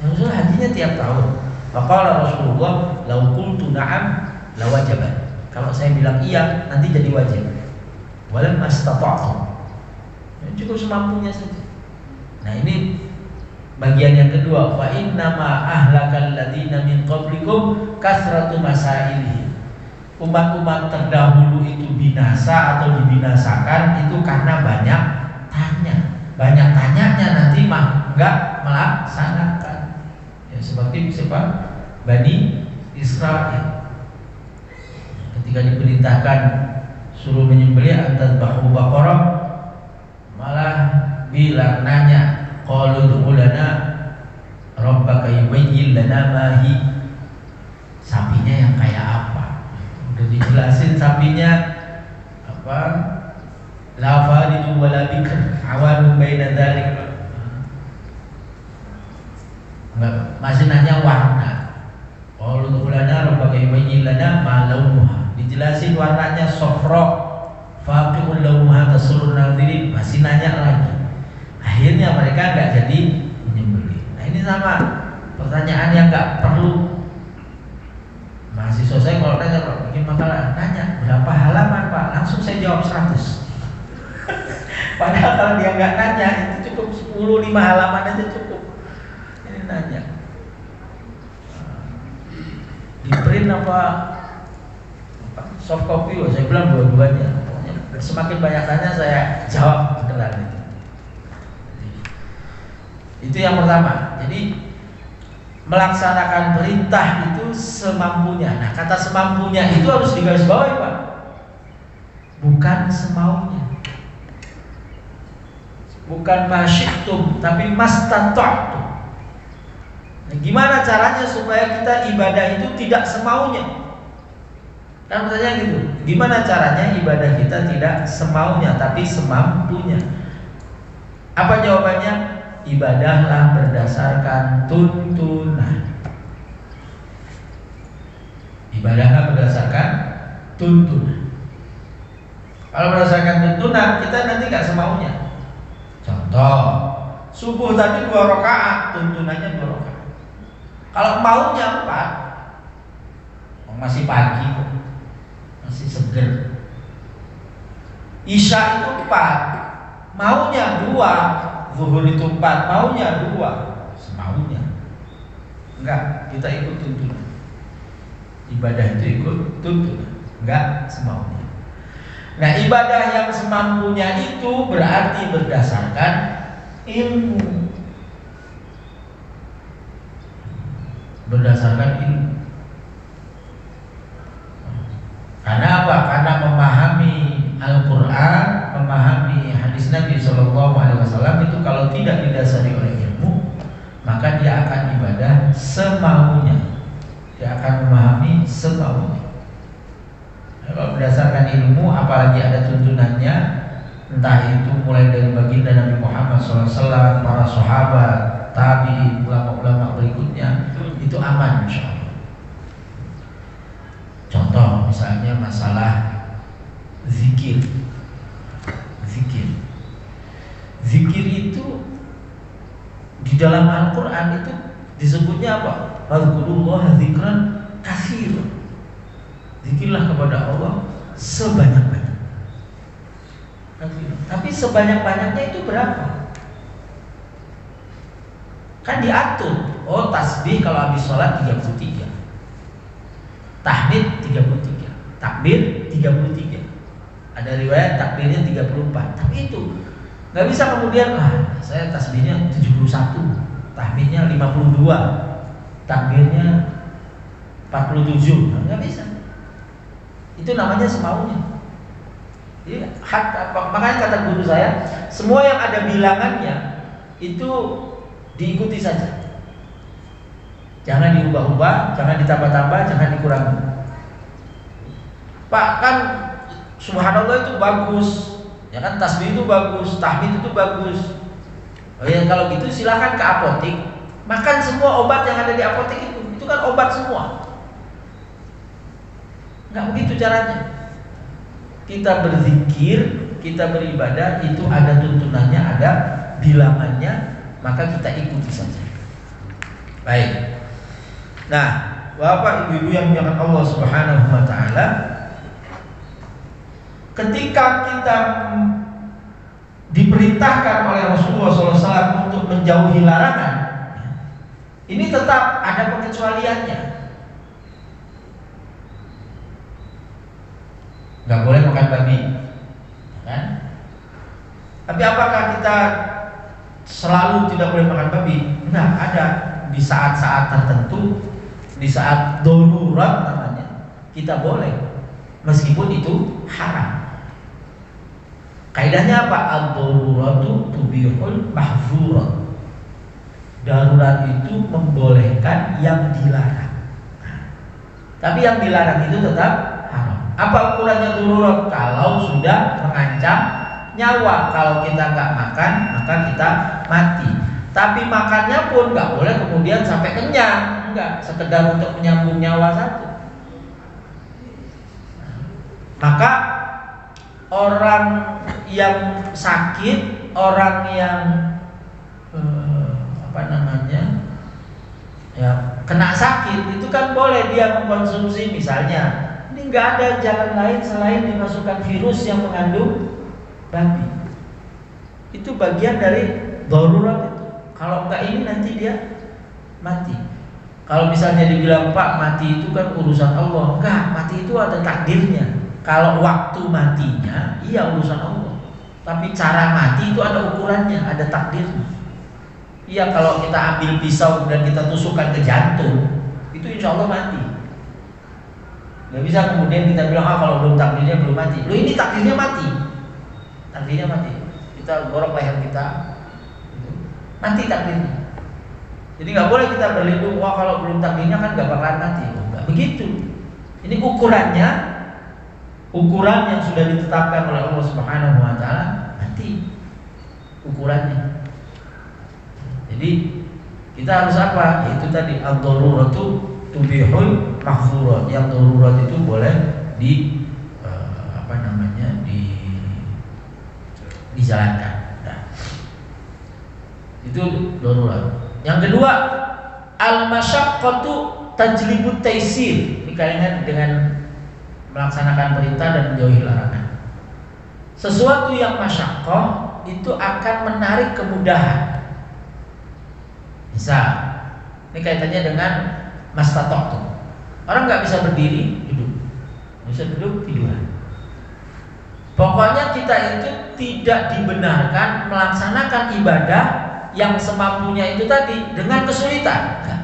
Ya Rasul, hajinya tiap tahun. Faqala Rasulullah, lau qultu na'am lawajaban, kalau saya bilang iya nanti jadi wajib. Walam mastata'tum, cukup semampunya saja. Nah, ini bagian yang kedua, fa innama ahlakal ladina min qablikum kasratu masailih. Umat-umat terdahulu itu binasa atau dibinasakan itu karena banyak tanya. Banyak tanyanya nanti enggak melaksanakan. Ya, seperti siapa? Bani Israel. Ketika diperintahkan suruh menyembelih antadbahu baqarah, malah bilang nanya, qalu du'ulana rabbaka yubayyin lana ma hi, sapinya yang kayak apa? Udah dijelasin sapinya apa, la faridu wala bikr awalu baina dzalik. Masih nanya warna, qalu du'ulana rabbaka yubayyin lana ma launuha, dijelasin warnanya sofra faqi'ul launuha tasurrun nadhirin, masih nanya lagi. Akhirnya mereka nggak jadi menyembelih. Nah, ini sama pertanyaan yang nggak perlu. Mahasiswa saya kalau nanya, Pak, bikin makalah, nanya berapa halaman Pak, langsung saya jawab 100. Padahal kalau dia nggak nanya itu cukup 10-5 halaman aja cukup. Ini nanya di print apa soft copy, saya bilang dua-duanya. Pokoknya semakin banyak tanya saya jawab beneran itu. Itu yang pertama. Jadi melaksanakan perintah itu semampunya. Nah, kata semampunya itu harus digarisbawahi, Pak. Bukan semaunya. Bukan masyitum, tapi mastata'tum. Nah, gimana caranya supaya kita ibadah itu tidak semaunya? Kan pertanyaan gitu. Gimana caranya ibadah kita tidak semaunya tapi semampunya? Apa jawabannya? Ibadahlah berdasarkan tuntunan. Ibadahnya berdasarkan tuntunan. Kalau berdasarkan tuntunan, kita nanti nggak semaunya. Contoh, subuh tadi 2 rakaat, tuntunannya 2 rakaat. Kalau maunya 4, masih pagi, masih seger. Isya itu 4, maunya 2. Zuhur itu 4, maunya 2. Semaunya. Enggak, kita ikut tuntunan. Ibadah itu ikut tuntunan, enggak semaunya. Nah, ibadah yang semampunya itu berarti berdasarkan ilmu. Berdasarkan ilmu. Karena apa? Karena memahami Al-Quran, memahami hadis Nabi SAW itu kalau tidak didasari oleh ilmu, maka dia akan ibadah semaunya. Dia akan memahami semaunya. Kalau berdasarkan ilmu, apalagi ada tuntunannya, entah itu mulai dari baginda Nabi Muhammad SAW, para sahabat, tabi'in, ulama-ulama berikutnya, itu aman insya Allah. Contoh misalnya masalah zikir. Zikir itu di dalam Al-Quran itu disebutnya apa? Fadhkurullaha dzikran katsiran. Zikirlah kepada Allah sebanyak-banyak. Tapi sebanyak-banyaknya itu berapa? Kan diatur. Oh, tasbih kalau habis sholat 33, tahmid 33, takbir 33. Ada riwayat takbirnya 34. Tapi itu nggak bisa kemudian saya tasbihnya 71, tahmidnya 52, takbirnya 47. Nggak bisa. Itu namanya semaunya. Jadi, makanya kata guru saya, semua yang ada bilangannya itu diikuti saja. Jangan diubah-ubah, jangan ditambah-tambah, jangan dikurangi. Pak, kan subhanallah itu bagus, ya kan, tasbih itu bagus, tahmid itu bagus. Oh ya, kalau gitu silakan ke apotek, makan semua obat yang ada di apotek itu kan obat semua. Nggak begitu caranya. Kita berzikir, kita beribadah itu ada tuntunannya, ada bilangannya, maka kita ikuti saja. Baik. Nah, Bapak Ibu yang dimuliakan Allah Subhanahu wa taala, ketika kita diperintahkan oleh Rasulullah SAW untuk menjauhi larangan, ini tetap ada pengecualiannya. Nggak boleh makan babi, kan? Tapi apakah kita selalu tidak boleh makan babi? Enggak, ada di saat-saat tertentu, di saat darurat namanya, kita boleh, meskipun itu haram. Kaidahnya apa? Ad-daruratu tubihul mahzurat. Darurat itu membolehkan yang dilarang. Tapi yang dilarang itu tetap haram. Apa ukurannya darurat? Kalau sudah mengancam nyawa. Kalau kita nggak makan, maka kita mati. Tapi makannya pun nggak boleh kemudian sampai kenyang. Enggak, sekedar untuk menyambung nyawa satu. Maka orang yang sakit, orang yang kena sakit itu kan boleh dia mengkonsumsi, misalnya ini nggak ada jalan lain selain dimasukkan virus yang mengandung babi. Itu bagian dari darurat itu. Kalau enggak ini nanti dia mati. Kalau misalnya dibilang Pak, mati itu kan urusan Allah. Enggak, mati itu ada takdirnya. Kalau waktu matinya, iya urusan Allah. Tapi cara mati itu ada ukurannya, ada takdirnya. Iya, kalau kita ambil pisau dan kita tusukkan ke jantung, itu insya Allah mati. Gak bisa kemudian kita bilang kalau belum takdirnya belum mati. Loh, ini takdirnya mati. Takdirnya mati. Kita gorok leher kita, mati takdirnya. Jadi nggak boleh kita berlindung, wah kalau belum takdirnya kan gak bakalan mati. Nggak begitu. Ini ukurannya, ukuran yang sudah ditetapkan oleh Allah Subhanahu wa taala, mati ukurannya. Jadi kita harus apa? Yaitu tadi ad-daruratu tubihul mahzurat. Yang darurat itu boleh dijalankan. Nah, itu darurat. Yang kedua, al-masyaqqatu tajlibut taisir. Ini kaitannya dengan melaksanakan perintah dan menjauhi larangan. Sesuatu yang masyaqqah itu akan menarik kemudahan. Misal, ini kaitannya dengan mastatoktu. Orang nggak bisa berdiri, duduk. Nggak bisa duduk, tiduran. Pokoknya kita itu tidak dibenarkan melaksanakan ibadah yang semampunya itu tadi dengan kesulitan. Enggak.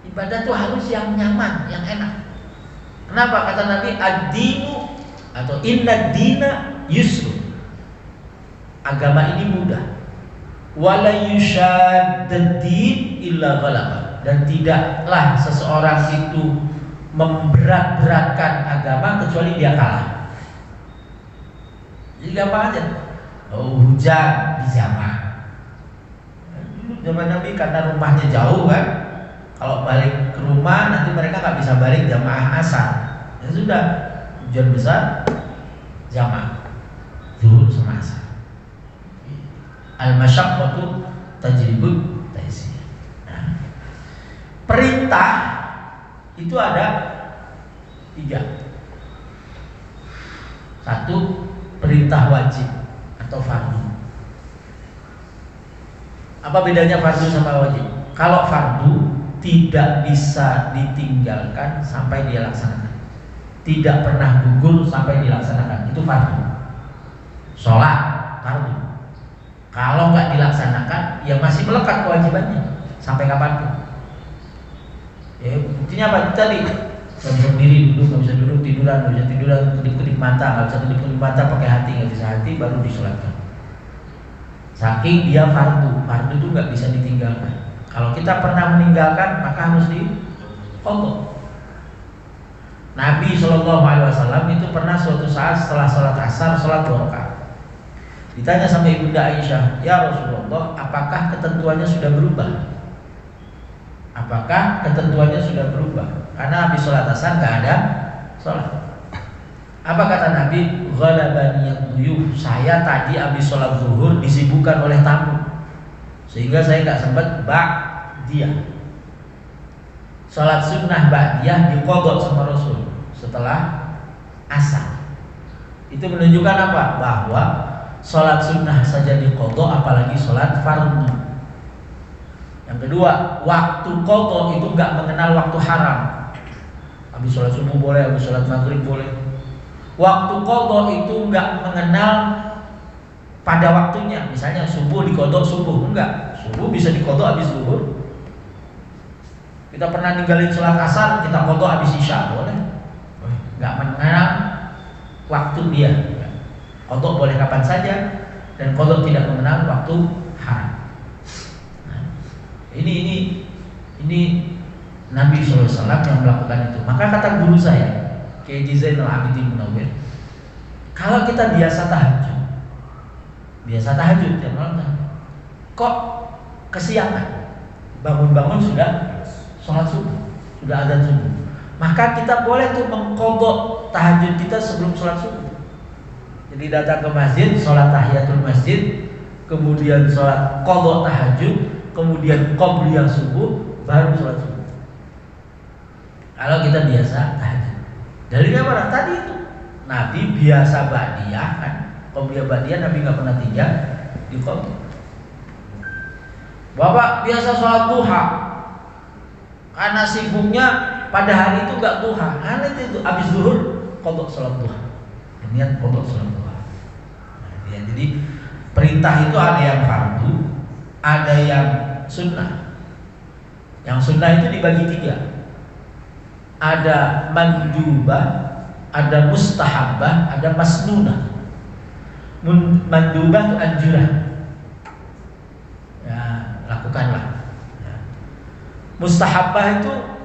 Ibadah itu harus yang nyaman, yang enak. Kenapa? Kata Nabi, ad-dinu atau inna dina yusru. Agama ini mudah. Wala yushaddad-din illa ghalaba. Dan tidaklah seseorang itu memberat-beratkan agama kecuali dia kalah. Jadi gampang aja. Hujan di zaman. Dulu zaman Nabi karena rumahnya jauh kan, kalau balik ke rumah nanti mereka nggak bisa balik jamaah asar. Ya sudah, hujan besar jamaah zuhur sama asar. Al-masyaqqatu tajlibut taisir. Nah, perintah itu ada 3. Satu, perintah wajib atau fardu. Apa bedanya fardu sama wajib? Kalau fardu tidak bisa ditinggalkan sampai dia laksanakan, tidak pernah gugur sampai dilaksanakan, itu fardu. Sholat fardu. Kalau nggak dilaksanakan, ya masih melekat kewajibannya sampai kapanpun. Ya, buktinya apa tadi? Nggak bisa berdiri, duduk, nggak bisa duduk, tiduran, nggak bisa tiduran, kedip-kedip mata, nggak bisa kedip-kedip mata pakai hati, nggak bisa hati, baru disolatkan. Saking dia fardu itu nggak bisa ditinggalkan. Kalau kita pernah meninggalkan, maka harus diqadha. Nabi SAW itu pernah suatu saat setelah sholat asar, sholat 2 rakaat. Ditanya sama Ibunda Aisyah, ya Rasulullah, apakah ketentuannya sudah berubah? Apakah ketentuannya sudah berubah? Karena habis sholat asar nggak ada sholat. Apa kata Nabi? Ghalabani yaduyuh. Saya tadi habis sholat zuhur disibukkan oleh tamu, sehingga saya nggak sempat ba'diyah. Sholat sunnah ba'diyah diqadha sama Rasul setelah asar. Itu menunjukkan apa? Bahwa sholat sunnah saja diqadha, apalagi sholat fardu. Yang kedua, waktu qadha itu nggak mengenal waktu haram. Habis sholat subuh boleh, habis sholat maghrib boleh. Waktu qadha itu nggak mengenal pada waktunya. Misalnya subuh diqadha subuh, enggak. Subuh bisa diqadha habis zuhur. Kita pernah ninggalin sholat asar, kita qadha habis isya, boleh. Nggak mengenal waktu dia. Qadha boleh kapan saja, dan qadha tidak mengenal waktu haram. Ini Nabi SAW yang melakukan itu. Maka kata guru saya, Kiai Zainal Abidin Munawwir, kalau kita biasa tahajud tiap malam, kok kesiangan, bangun-bangun sudah sholat subuh, sudah adzan subuh, maka kita boleh tuh mengqadha tahajud kita sebelum sholat subuh. Jadi datang ke masjid, sholat tahiyatul masjid, kemudian sholat qadha tahajud, kemudian qobliyah subuh, baru sholat subuh. Kalau kita biasa tahajud, dalilnya mana? Tadi itu Nabi biasa ba'diyah kan, qobliyah ba'diyah Nabi nggak pernah tinggal di qadha. Bapak biasa sholat duha, karena sibuknya pada hari itu nggak duha, karena itu habis zuhur qadha sholat duha, niat qadha sholat duha. Nah, jadi perintah itu ada yang fardu, ada yang sunnah. Yang sunnah itu dibagi 3. Ada mandubah, ada mustahabah, ada masnunah. Mandubah itu anjuran, ya lakukanlah. Ya. Mustahabah itu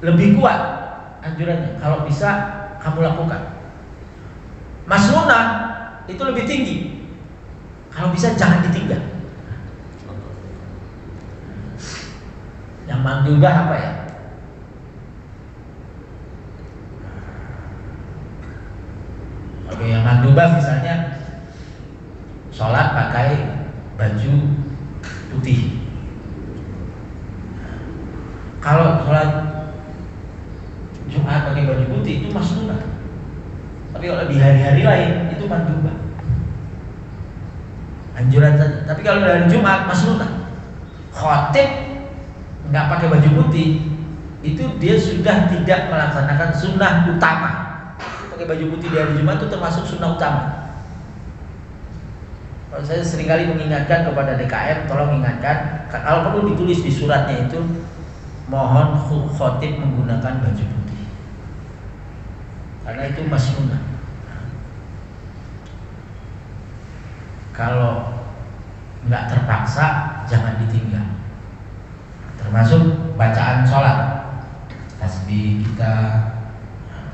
lebih kuat anjurannya, kalau bisa kamu lakukan. Masnunah itu lebih tinggi, kalau bisa jangan ditinggal. Yang Mandubah apa ya? Oke, yang mandubah misalnya sholat pakai baju putih. Kalau sholat Jumat pakai baju putih itu masnunah. Tapi kalau di hari-hari lain itu mandubah. Anjuran saja. Tapi kalau dari Jumat masnunah. Khotib nggak pakai baju putih, itu dia sudah tidak melaksanakan sunnah utama. Pakai baju putih di hari Jumat itu termasuk sunnah utama. Kalau saya seringkali mengingatkan kepada DKM, tolong ingatkan, kalau perlu ditulis di suratnya itu, mohon khotib menggunakan baju putih, karena itu masnunah. Kalau nggak terpaksa, jangan ditinggal. Termasuk bacaan sholat, tasbih kita,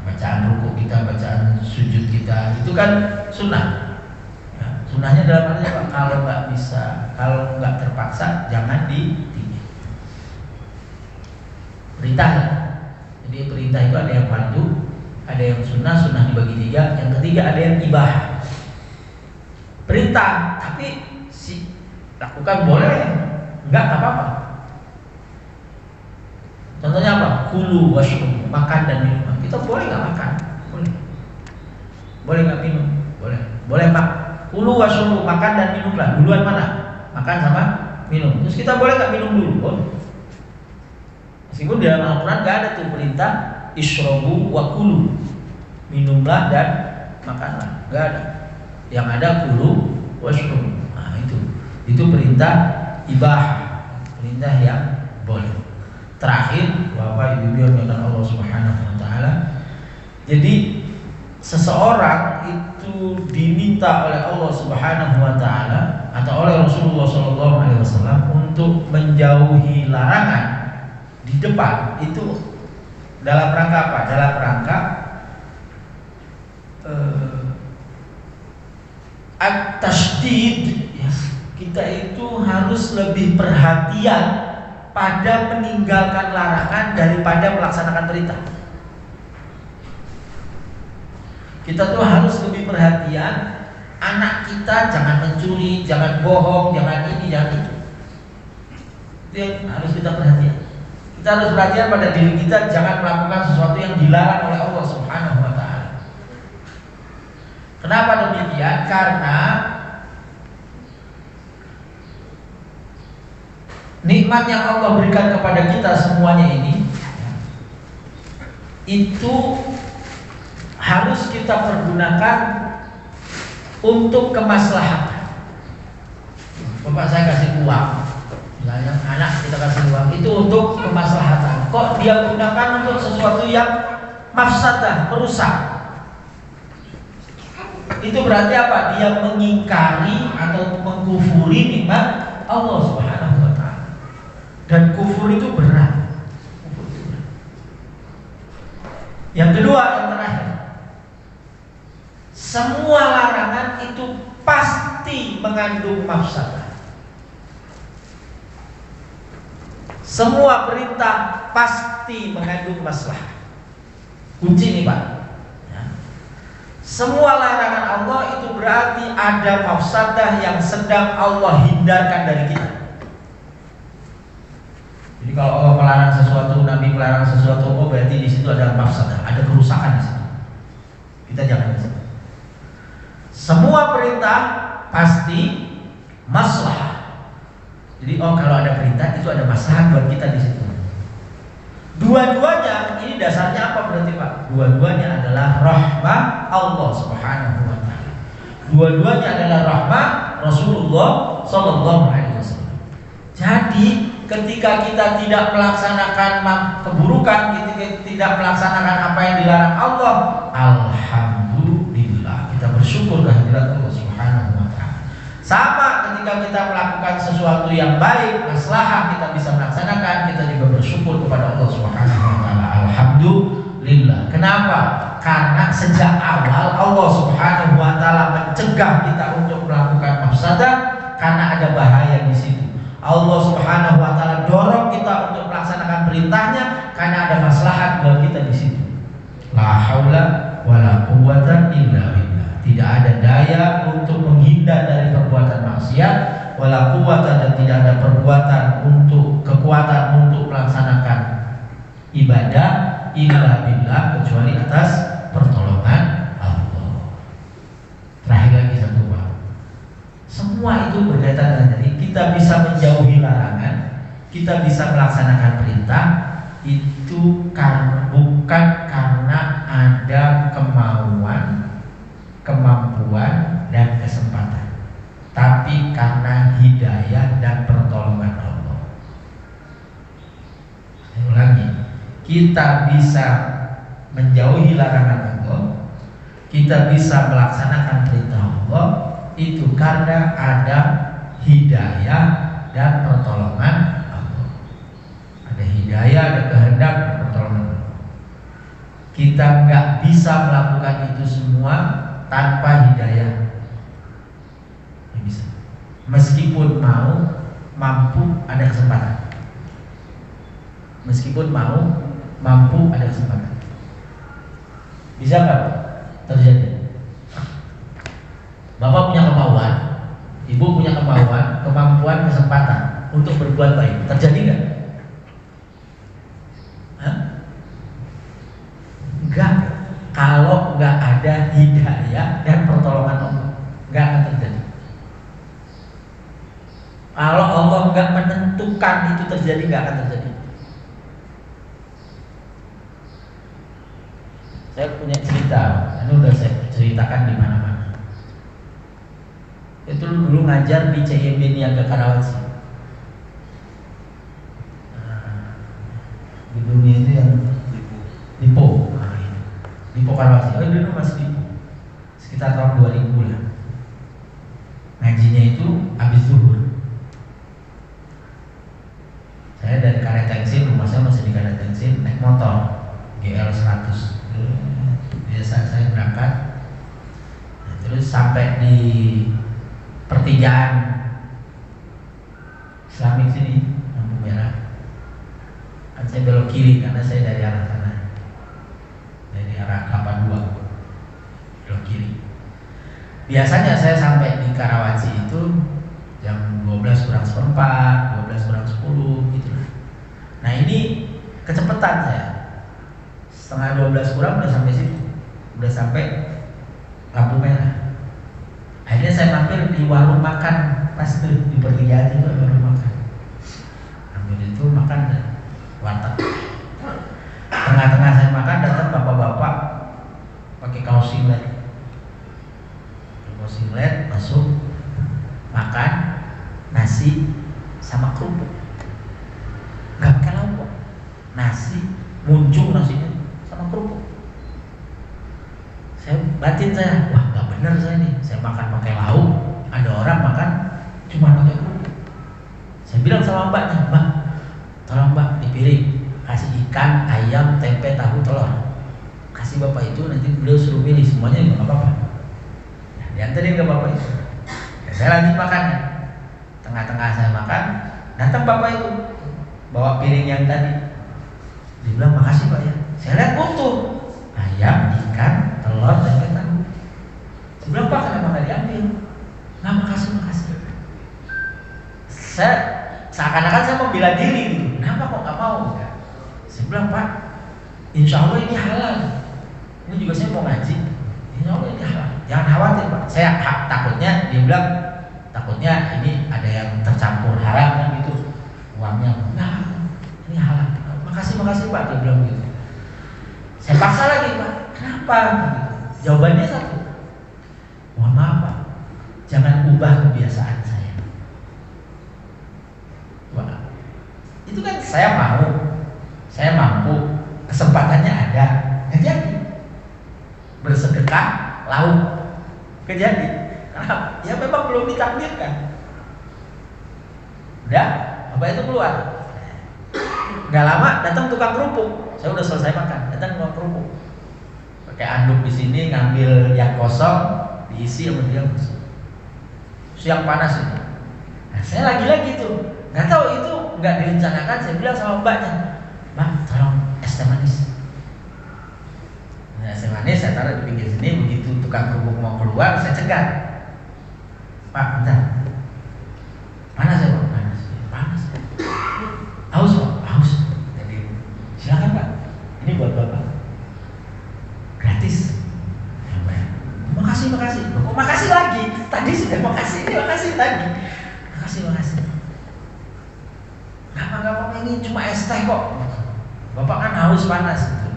bacaan rukuk kita, bacaan sujud kita, itu kan sunnah. Ya, sunnahnya dalam arti apa? Kalau nggak bisa, kalau nggak terpaksa, jangan ditinggal. Perintah. Jadi perintah itu ada yang fardu, ada yang sunnah, sunnah dibagi tiga. Yang ketiga ada yang ibah. Perintah, tapi lakukan boleh, enggak apa-apa. Contohnya apa? Kulu washrubu, makan dan minum. Kita boleh nggak makan? Boleh. Boleh nggak minum? Boleh. Boleh pak. Kulu washrubu, makan dan minumlah. Duluan mana? Makan sama minum. Terus kita boleh nggak minum dulu? Boleh. Meskipun di dalam Al-Quran nggak ada tuh perintah ishrobu wa kulu, minumlah dan makanlah. Nggak ada. Yang ada kulu washrubu. Nah itu perintah ibah, perintah yang boleh. Terakhir, Bapak Ibu yang dimuliakan Allah Subhanahu wa taala. Jadi seseorang itu diminta oleh Allah Subhanahu wa taala atau oleh Rasulullah sallallahu alaihi wasallam untuk menjauhi larangan di depan itu dalam rangka apa? Dalam rangka at-tasydid, ya. Kita itu harus lebih perhatian pada meninggalkan larangan daripada melaksanakan perintah. Kita tuh harus lebih perhatian, anak kita jangan mencuri, jangan bohong, jangan ini, jangan itu. Itu yang harus kita perhatian. Kita harus perhatian pada diri kita, jangan melakukan sesuatu yang dilarang oleh Allah Subhanahu wa taala. Kenapa demikian? Karena nikmat yang Allah berikan kepada kita semuanya ini itu harus kita pergunakan untuk kemaslahatan. Bapak saya kasih uang, misalnya anak kita kasih uang, itu untuk kemaslahatan. Kok dia gunakan untuk sesuatu yang mafsadah, merusak? Itu berarti apa? Dia mengingkari atau mengkufuri nikmat Allah Subhanahu wa taala. Dan kufur itu berat. Yang kedua, yang terakhir, semua larangan itu pasti mengandung mafsadah. Semua perintah pasti mengandung maslahat. Kunci ini Pak. Ya. Semua larangan Allah itu berarti ada mafsadah yang sedang Allah hindarkan dari kita. Jadi kalau Allah melarang sesuatu, Nabi melarang sesuatu, oh berarti di situ ada mafsadah, ada kerusakan di situ. Kita jangan di situ. Semua perintah pasti maslahah. Jadi oh kalau ada perintah itu ada maslahat buat kita di situ. Dua-duanya ini dasarnya apa berarti Pak? Dua-duanya adalah rahmah Allah Subhanahu wa taala. Dua-duanya adalah rahmah Rasulullah sallallahu alaihi wasallam. Jadi ketika kita tidak melaksanakan keburukan, ketika tidak melaksanakan apa yang dilarang Allah, alhamdulillah, kita bersyukur kehadirat Allah Subhanahu wa taala. Sama ketika kita melakukan sesuatu yang baik, maslahah kita bisa melaksanakan, kita juga bersyukur kepada Allah Subhanahu wa taala. Alhamdulillah. Kenapa? Karena sejak awal Allah Subhanahu wa taala mencegah kita untuk melakukan mafsadah karena ada bahaya di situ. Allah Subhanahu wa taala dorong kita untuk melaksanakan perintahnya karena ada maslahat buat kita di situ. La haula wala quwwata illa billah. Tidak ada daya untuk menghindar dari perbuatan maksiat, wala quwwata, dan tidak ada kekuatan untuk melaksanakan ibadah illa billah, kecuali atas pertolongan Allah. Terakhir lagi satu Pak. Semua itu berkaitan dengan diri. Kita bisa menjauhi larangan, kita bisa melaksanakan perintah, itu bukan karena ada kemampuan dan kesempatan, tapi karena hidayah dan pertolongan Allah. Saya ulangi, kita bisa menjauhi larangan Allah, kita bisa melaksanakan perintah Allah, itu karena ada hidayah dan pertolongan Allah. Ada hidayah, ada kehendak dan pertolongan Allah. Kita nggak bisa melakukan itu semua tanpa hidayah. Nggak bisa. Meskipun mampu ada kesempatan. Meskipun mampu ada kesempatan. Bisa nggak terjadi? Bapak punya kemauan, ibu punya kemampuan, kesempatan untuk berbuat baik. Terjadi nggak? Enggak. Kalau nggak ada hidayah dan pertolongan Allah, nggak akan terjadi. Kalau Allah nggak menentukan itu terjadi, nggak akan terjadi. Saya punya cerita, ini udah saya ceritakan di mana-mana. Itu dulu ngajar di CIMB Niaga Karawaci. Gedungnya itu yang Lipo. Lipo Karawaci. Dulu masih Lipo. Sekitar tahun 2000 lah. Ngajinya itu habis zuhur. Saya dari Karetengsin, rumah saya masih di Karetengsin, naik motor GL 100. Biasa saya berangkat. Nah, terus sampai di pertigaan Islamik sini, lampu merah. Kan saya belok kiri karena saya dari arah sana, dari arah 82, belok kiri. Biasanya saya sampai di Karawaci itu jam 12 kurang seperempat, 12 kurang 10 gitu. Nah ini kecepatan saya, setengah 12 kurang udah sampai situ, udah sampai lampu merah. Akhirnya saya mampir di warung makan, pas tuh di pertigaan itu warung makan. Ambil itu makan dan warteg. Tengah-tengah saya makan datang bapak-bapak pakai kaos singlet. Kaos singlet masuk makan nasi sama kerupuk. Gak pakai lauk, nasi muncul nasinya sama kerupuk. Batin saya, wah gak bener saya nih, saya makan pakai lauk, ada orang makan cuma pakai kerupuk. Saya bilang sama mbaknya, mbak, tolong mbak di piring kasih ikan, ayam, tempe, tahu, telur. Kasih bapak itu, nanti beliau suruh pilih semuanya juga gak apa-apa. Nah, dianterin ke bapak itu. Dan saya lanjut makannya. Tengah-tengah saya makan, datang bapak itu bawa piring yang tadi. Dia bilang makasih pak ya. Saya lihat utuh, ayam, ikan, telur, tempe, tahu. Saya bilang pak kenapa nggak diambil? Nggak, makasih. Saya seakan-akan saya mau bela diri gitu. Kenapa kok nggak mau? Saya bilang pak, insya Allah ini halal. Ini juga saya mau ngaji. Insya Allah ini halal. Jangan khawatir pak. Saya takutnya, dia bilang takutnya ini ada yang tercampur haram kan gitu. Uangnya enggak, ini halal. Makasih pak, dia bilang gitu. Saya paksa lagi pak, kenapa? Gitu. Jawabannya satu, mohon maaf pak, jangan ubah kebiasaan saya. Wah, itu kan saya mau, saya mampu, kesempatannya ada, jadi bersedekah lauk, kejadi. Kenapa? Ya memang belum ditakdirkan. Udah, bapak itu keluar. Gak lama datang tukang kerupuk. Saya udah selesai makan, datang tukang kerupuk. Pakai anduk di sini, ngambil yang kosong, diisi sama dia. Siang panas itu. Nah, saya lagi tuh, nggak tahu itu nggak direncanakan. Saya bilang sama mbaknya, es teh manis. Nah, es teh manis saya taruh di pinggir sini, begitu tukang kerupuk mau keluar saya cegat. Pak, bentar. Panas ya Pak? Panas. Haus Pak? Haus. Jadi silakan Pak. Ini buat Bapak. Gratis. Ya, Pak. Makasih. Kok makasih lagi? Tadi sudah makasih, ini makasih lagi. Makasih. Gak apa-apa, ini cuma es teh kok. Bapak kan haus panas gitu.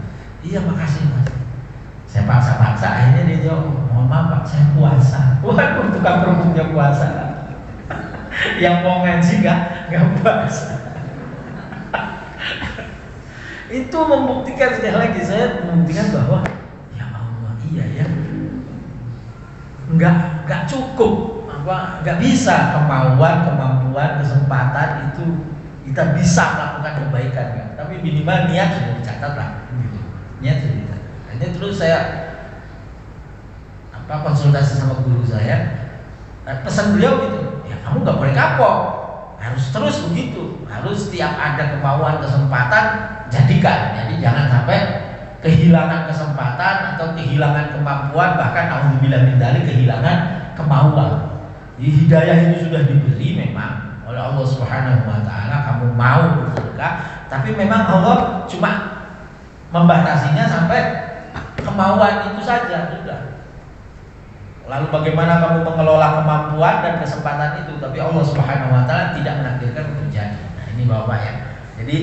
Iya makasih Mas. Saya paksa, akhirnya dia jawab, mohon maaf Pak, saya puasa. Waduh, tukang kerupuknya puasa. Yang mau ngaji gak puasa. Itu membuktikan sekali lagi, saya membuktikan bahwa ya Allah, iya ya, nggak cukup, nggak bisa kemampuan, kesempatan itu kita bisa melakukan kebaikan kan? Tapi minimal niat sudah dicatat lah, gitu. Niat sudah dicatat. Ini terus saya konsultasi sama guru saya, pesan beliau gitu, ya kamu nggak boleh kapok, harus terus begitu, harus setiap ada kemauan, kesempatan jadikan. Jadi jangan sampai kehilangan kesempatan atau kehilangan kemampuan, bahkan naudzubillah min dzalik kehilangan kemauan. Jadi hidayah itu sudah diberi memang oleh Allah Subhanahu wa taala, kamu mau bersedekah, tapi memang Allah cuma membatasinya sampai kemauan itu saja sudah. Lalu bagaimana kamu mengelola kemampuan dan kesempatan itu, tapi Allah Subhanahu wa taala tidak menakdirkan untuk terjadi. Nah, ini Bapak ya. Jadi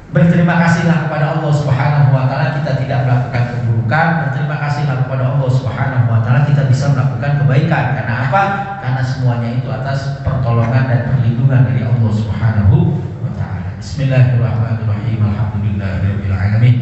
berterima kasihlah kepada Allah Subhanahu wa taala kita tidak melakukan keburukan, berterima kasihlah kepada Allah Subhanahu wa taala kita bisa melakukan kebaikan. Karena apa? Karena semuanya itu atas pertolongan dan perlindungan dari Allah Subhanahu wa taala. Bismillahirrahmanirrahim. Alhamdulillahirabbil alamin.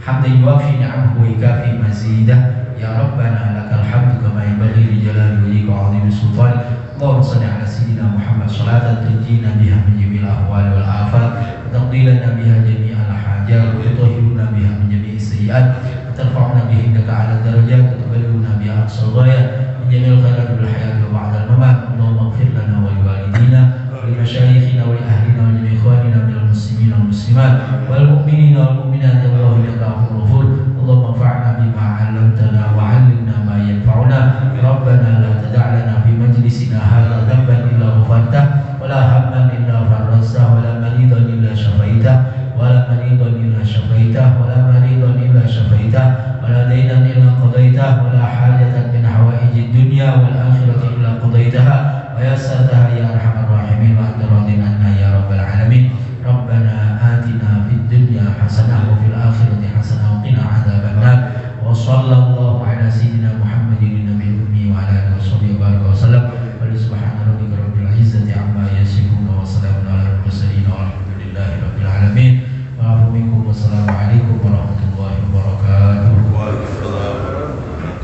Hamdan yuwafi ni'amahu wa yukafi mazidah. Ya Rabbana lakal hamdu kama yanbaghi li jalali wajhika wa 'azimi sultanik. Allahumma shalli ala sayyidina Muhammad salatan tunjina biha min jami'il ahwali wal afat wa taqdilana biha jami'al hajat wa tutahhiruna biha min jami'is sayyi'at wa tarfa'una biha indaka 'ala darajat wa tuballighuna biha aqsal ghayat min jami'il khairat fil hayati wa ba'da al mamat. Allahumma ighfir lana wa liwalidina wa li masyayikhina wa li ahlina wa li ikhwanina minal muslimin wal muslimat wal mu'minina wal mu'minat wallahu yaqafur ghafur. Allahumma fa'na bima 'allamtana wa 'allimna ma yanfa'una. Rabbana la tada' lana fi majlisina hadha dhanban illa ghafartah wa la hamman illa farajtah wa la maridan illa shafaitah wa la maridan illa shafaitah wa la maridan illa shafaitah wa la daynan illa qadaitah wa la hajatan min hawaijid dunya wal akhirati illa qadaitaha wa yassartaha ya arhamar rahimin wa anta radin anna ya rabbal alamin. Rabbana atina fid dunya hasanah wa fil akhirati hasanah wa qina adzaban nar. Wa sallallahu ala sayyidina Muhammadin nabiyil ummi wa ala alihi wa sallam. Wa subhana rabbika rabbil izzati amma yasifun wa salamun alal mursalin walhamdulillahi rabbil alamin. Wa afu minkum. Wassalamu alaikum warahmatullahi wabarakatuh. Waalaikumsalam.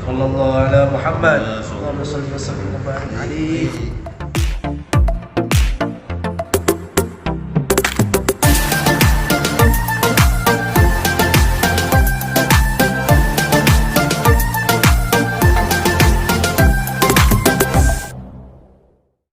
Sallallahu ala Muhammad. Allahumma shalli wa sallim wa barik alaihi.